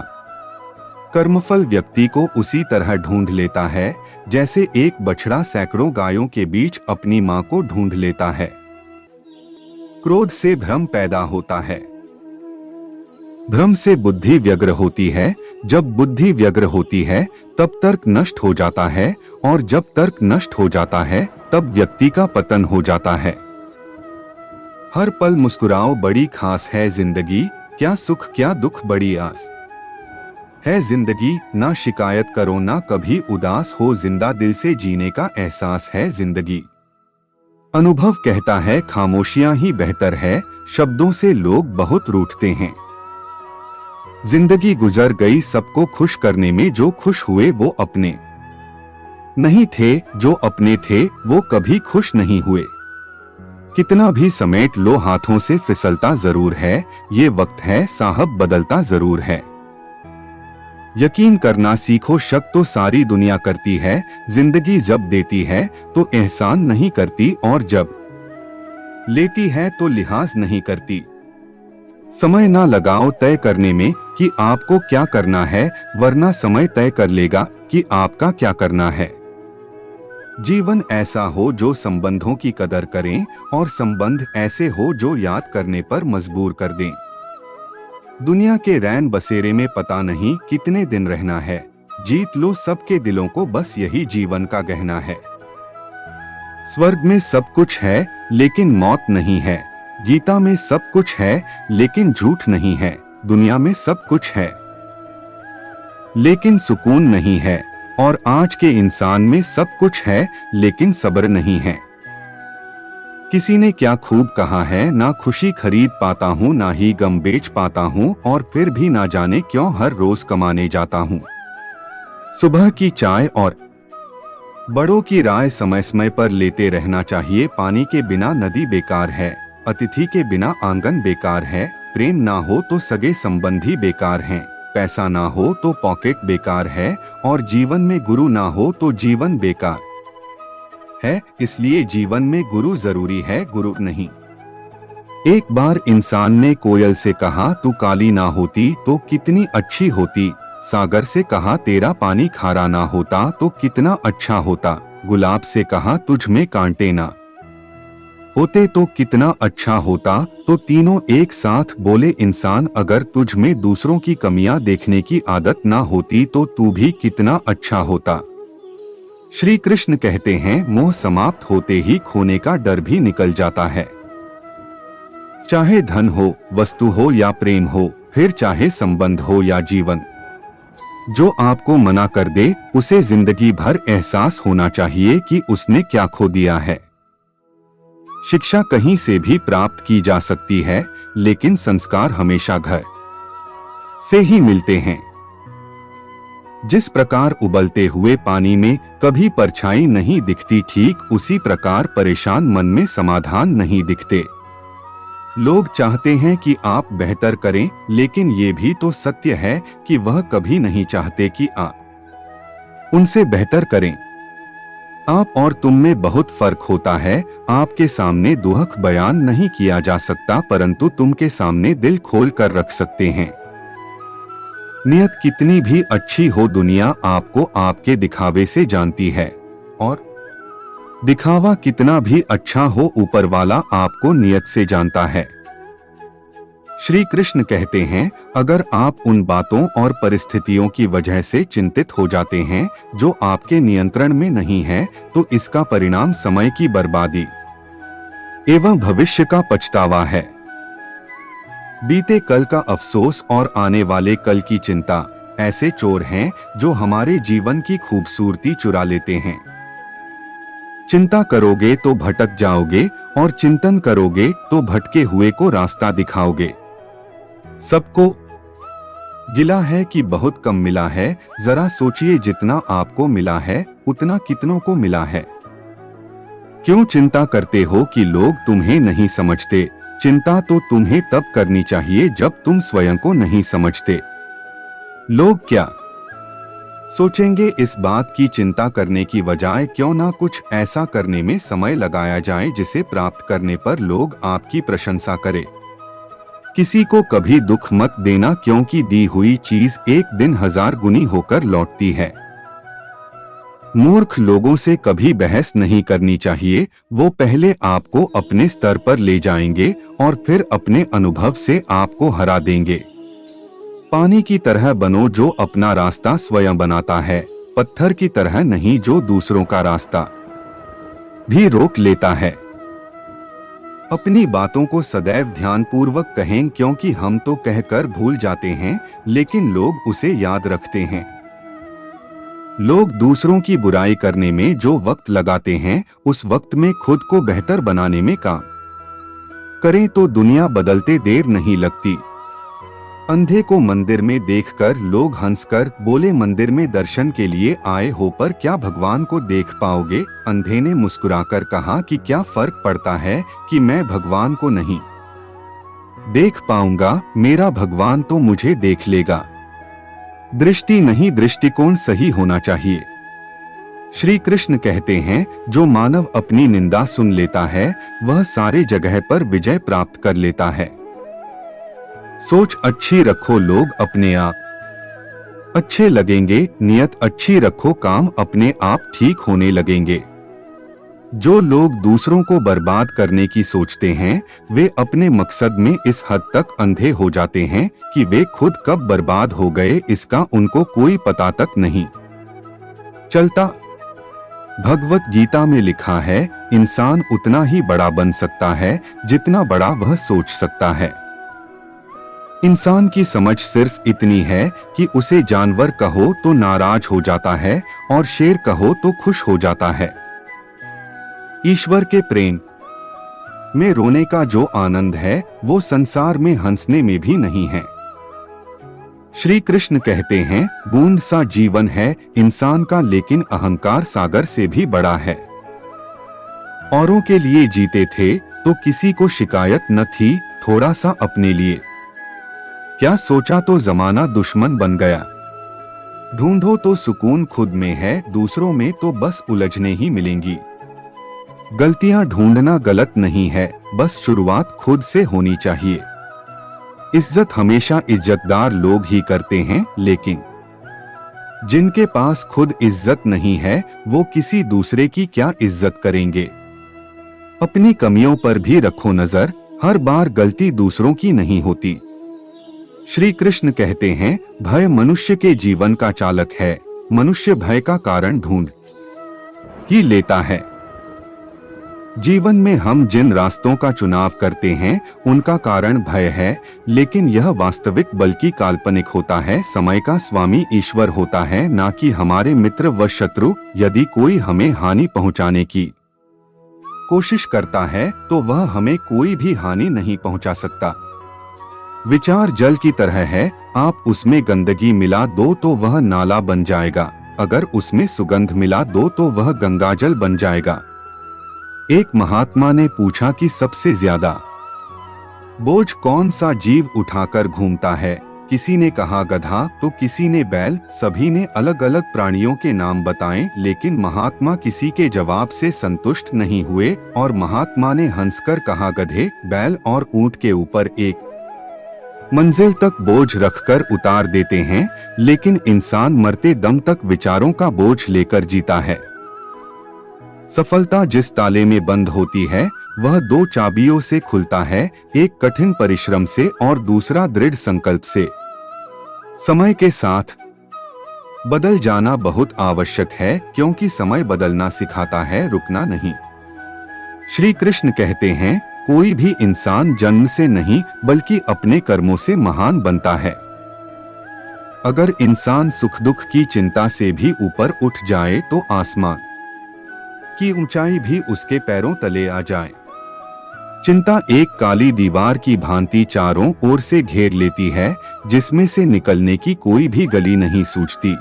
कर्मफल व्यक्ति को उसी तरह ढूंढ लेता है जैसे एक बछड़ा सैकड़ों गायों के बीच अपनी मां को ढूंढ लेता है। क्रोध से भ्रम पैदा होता है, भ्रम से बुद्धि व्यग्र होती है, जब बुद्धि व्यग्र होती है तब तर्क नष्ट हो जाता है, और जब तर्क नष्ट हो जाता है तब व्यक्ति का पतन हो जाता है। हर पल मुस्कुराओ बड़ी खास है जिंदगी, क्या सुख क्या दुख बड़ी आस है जिंदगी, ना शिकायत करो ना कभी उदास हो, जिंदा दिल से जीने का एहसास है जिंदगी। अनुभव कहता है खामोशियां ही बेहतर है, शब्दों से लोग बहुत रूठते हैं। जिंदगी गुजर गई सबको खुश करने में, जो खुश हुए वो अपने नहीं थे, जो अपने थे वो कभी खुश नहीं हुए। कितना भी समेट लो हाथों से फिसलता जरूर है, ये वक्त है साहब बदलता जरूर है। यकीन करना सीखो, शक तो सारी दुनिया करती है, जिंदगी जब देती है तो एहसान नहीं करती, और जब लेती है तो लिहाज नहीं करती। समय ना लगाओ तय करने में कि आपको क्या करना है, वरना समय तय कर लेगा कि आपका क्या करना है। जीवन ऐसा हो जो संबंधों की कदर करें, और संबंध ऐसे हो जो याद करने पर मजबूर कर दें। दुनिया के रैन बसेरे में पता नहीं कितने दिन रहना है, जीत लो सबके दिलों को, बस यही जीवन का गहना है। स्वर्ग में सब कुछ है लेकिन मौत नहीं है, गीता में सब कुछ है लेकिन झूठ नहीं है, दुनिया में सब कुछ है लेकिन सुकून नहीं है, और आज के इंसान में सब कुछ है लेकिन सब्र नहीं है। किसी ने क्या खूब कहा है, ना खुशी खरीद पाता हूँ ना ही गम बेच पाता हूँ, और फिर भी ना जाने क्यों हर रोज कमाने जाता हूँ। सुबह की चाय और बड़ों की राय समय समय पर लेते रहना चाहिए। पानी के बिना नदी बेकार है, अतिथि के बिना आंगन बेकार है, प्रेम ना हो तो सगे संबंधी बेकार हैं, पैसा ना हो तो पॉकेट बेकार है, और जीवन में गुरु ना हो तो जीवन बेकार है। इसलिए जीवन में गुरु जरूरी है, गुरु नहीं। एक बार इंसान ने कोयल से कहा, तू काली ना होती तो कितनी अच्छी होती। सागर से कहा, तेरा पानी खारा ना होता तो कितना अच्छा होता। गुलाब से कहा, तुझ में कांटे ना होते तो कितना अच्छा होता। तो तीनों एक साथ बोले, इंसान अगर तुझ में दूसरों की कमियां देखने की आदत ना होती तो तू भी कितना अच्छा होता। श्री कृष्ण कहते हैं, मोह समाप्त होते ही खोने का डर भी निकल जाता है। चाहे धन हो, वस्तु हो या प्रेम हो, फिर चाहे संबंध हो या जीवन, जो आपको मना कर दे उसे जिंदगी भर एहसास होना चाहिए कि उसने क्या खो दिया है। शिक्षा कहीं से भी प्राप्त की जा सकती है, लेकिन संस्कार हमेशा घर से ही मिलते हैं। जिस प्रकार उबलते हुए पानी में कभी परछाई नहीं दिखती, ठीक उसी प्रकार परेशान मन में समाधान नहीं दिखते। लोग चाहते हैं कि आप बेहतर करें, लेकिन ये भी तो सत्य है कि वह कभी नहीं चाहते कि आप उनसे बेहतर करें। आप और तुम में बहुत फर्क होता है। आपके सामने दुख बयान नहीं किया जा सकता, परंतु तुम के सामने दिल खोल कर रख सकते हैं। नियत कितनी भी अच्छी हो, दुनिया आपको आपके दिखावे से जानती है, और दिखावा कितना भी अच्छा हो, ऊपर वाला आपको नियत से जानता है। श्री कृष्ण कहते हैं, अगर आप उन बातों और परिस्थितियों की वजह से चिंतित हो जाते हैं जो आपके नियंत्रण में नहीं है, तो इसका परिणाम समय की बर्बादी एवं भविष्य का पछतावा है। बीते कल का अफसोस और आने वाले कल की चिंता ऐसे चोर हैं जो हमारे जीवन की खूबसूरती चुरा लेते हैं। चिंता करोगे तो भटक जाओगे, और चिंतन करोगे तो भटके हुए को रास्ता दिखाओगे। सबको गिला है कि बहुत कम मिला है, जरा सोचिए जितना आपको मिला है उतना कितनों को मिला है। क्यों चिंता करते हो कि लोग तुम्हें नहीं समझते? चिंता तो तुम्हें तब करनी चाहिए जब तुम स्वयं को नहीं समझते। लोग क्या सोचेंगे इस बात की चिंता करने की बजाय क्यों ना कुछ ऐसा करने में समय लगाया जाए जिसे प्राप्त करने पर लोग आपकी प्रशंसा करें। किसी को कभी दुख मत देना, क्योंकि दी हुई चीज एक दिन 1000 गुनी होकर लौटती है। मूर्ख लोगों से कभी बहस नहीं करनी चाहिए, वो पहले आपको अपने स्तर पर ले जाएंगे और फिर अपने अनुभव से आपको हरा देंगे। पानी की तरह बनो जो अपना रास्ता स्वयं बनाता है, पत्थर की तरह नहीं जो दूसरों का रास्ता भी रोक लेता है। अपनी बातों को सदैव ध्यानपूर्वक कहें, क्योंकि हम तो कहकर भूल जाते हैं लेकिन लोग उसे याद रखते हैं। लोग दूसरों की बुराई करने में जो वक्त लगाते हैं उस वक्त में खुद को बेहतर बनाने में काम करें तो दुनिया बदलते देर नहीं लगती। अंधे को मंदिर में देखकर लोग हंसकर बोले, मंदिर में दर्शन के लिए आए हो पर क्या भगवान को देख पाओगे? अंधे ने मुस्कुराकर कहा कि क्या फर्क पड़ता है कि मैं भगवान को नहीं देख पाऊंगा, मेरा भगवान तो मुझे देख लेगा। दृष्टि नहीं, दृष्टिकोण सही होना चाहिए। श्री कृष्ण कहते हैं, जो मानव अपनी निंदा सुन लेता है वह सारे जगह पर विजय प्राप्त कर लेता है। सोच अच्छी रखो, लोग अपने आप अच्छे लगेंगे। नियत अच्छी रखो, काम अपने आप ठीक होने लगेंगे। जो लोग दूसरों को बर्बाद करने की सोचते हैं वे अपने मकसद में इस हद तक अंधे हो जाते हैं कि वे खुद कब बर्बाद हो गए इसका उनको कोई पता तक नहीं चलता। भगवत गीता में लिखा है, इंसान उतना ही बड़ा बन सकता है जितना बड़ा वह सोच सकता है। इंसान की समझ सिर्फ इतनी है कि उसे जानवर कहो तो नाराज हो जाता है और शेर कहो तो खुश हो जाता है। ईश्वर के प्रेम में रोने का जो आनंद है वो संसार में हंसने में भी नहीं है। श्री कृष्ण कहते हैं, बूंद सा जीवन है इंसान का, लेकिन अहंकार सागर से भी बड़ा है। औरों के लिए जीते थे तो किसी को शिकायत न थी, थोड़ा सा अपने लिए क्या सोचा तो जमाना दुश्मन बन गया। ढूंढो तो सुकून खुद में है, दूसरों में तो बस उलझने ही मिलेंगी। गलतियां ढूंढना गलत नहीं है, बस शुरुआत खुद से होनी चाहिए। इज्जत हमेशा इज्जतदार लोग ही करते हैं, लेकिन जिनके पास खुद इज्जत नहीं है वो किसी दूसरे की क्या इज्जत करेंगे। अपनी कमियों पर भी रखो नजर, हर बार गलती दूसरों की नहीं होती। श्री कृष्ण कहते हैं, भय मनुष्य के जीवन का चालक है, मनुष्य भय का कारण ढूंढ ही लेता है। जीवन में हम जिन रास्तों का चुनाव करते हैं उनका कारण भय है, लेकिन यह वास्तविक बल्कि काल्पनिक होता है। समय का स्वामी ईश्वर होता है, ना कि हमारे मित्र व शत्रु। यदि कोई हमें हानि पहुंचाने की कोशिश करता है तो वह हमें कोई भी हानि नहीं पहुंचा सकता। विचार जल की तरह है, आप उसमें गंदगी मिला दो तो वह नाला बन जाएगा, अगर उसमें सुगंध मिला दो तो वह गंगाजल बन जाएगा। एक महात्मा ने पूछा कि सबसे ज्यादा बोझ कौन सा जीव उठाकर घूमता है? किसी ने कहा गधा, तो किसी ने बैल। सभी ने अलग अलग प्राणियों के नाम बताए, लेकिन महात्मा किसी के जवाब से संतुष्ट नहीं हुए और महात्मा ने हंसकर कहा, गधे, बैल और ऊंट के ऊपर एक मंजिल तक बोझ रखकर उतार देते हैं, लेकिन इंसान मरते दम तक विचारों का बोझ लेकर जीता है। सफलता जिस ताले में बंद होती है वह 2 चाबियों से खुलता है, एक कठिन परिश्रम से और दूसरा दृढ़ संकल्प से। समय के साथ बदल जाना बहुत आवश्यक है, क्योंकि समय बदलना सिखाता है, रुकना नहीं। श्री कृष्ण कहते हैं, कोई भी इंसान जन्म से नहीं बल्कि अपने कर्मों से महान बनता है। अगर इंसान सुख दुख की चिंता से भी ऊपर उठ जाए तो आसमान की ऊंचाई भी उसके पैरों तले आ जाए। चिंता एक काली दीवार की भांति चारों ओर से घेर लेती है, जिसमें से निकलने की कोई भी गली नहीं सूझती।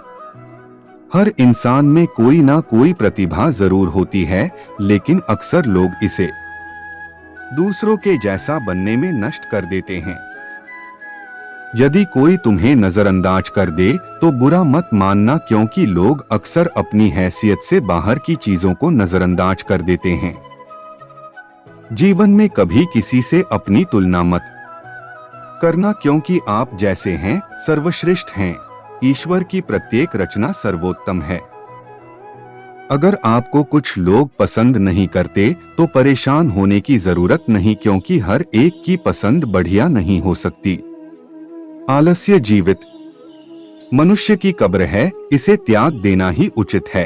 हर इंसान में कोई ना कोई प्रतिभा जरूर होती है, लेकिन अक्सर लोग इसे दूसरों के जैसा बनने में नष्ट कर देते हैं। यदि कोई तुम्हें नजरअंदाज कर दे तो बुरा मत मानना, क्योंकि लोग अक्सर अपनी हैसियत से बाहर की चीजों को नजरअंदाज कर देते हैं। जीवन में कभी किसी से अपनी तुलना मत करना, क्योंकि आप जैसे हैं सर्वश्रेष्ठ हैं। ईश्वर की प्रत्येक रचना सर्वोत्तम है। अगर आपको कुछ लोग पसंद नहीं करते तो परेशान होने की जरूरत नहीं, क्योंकि हर एक की पसंद बढ़िया नहीं हो सकती। आलस्य जीवित मनुष्य की कब्र है, इसे त्याग देना ही उचित है।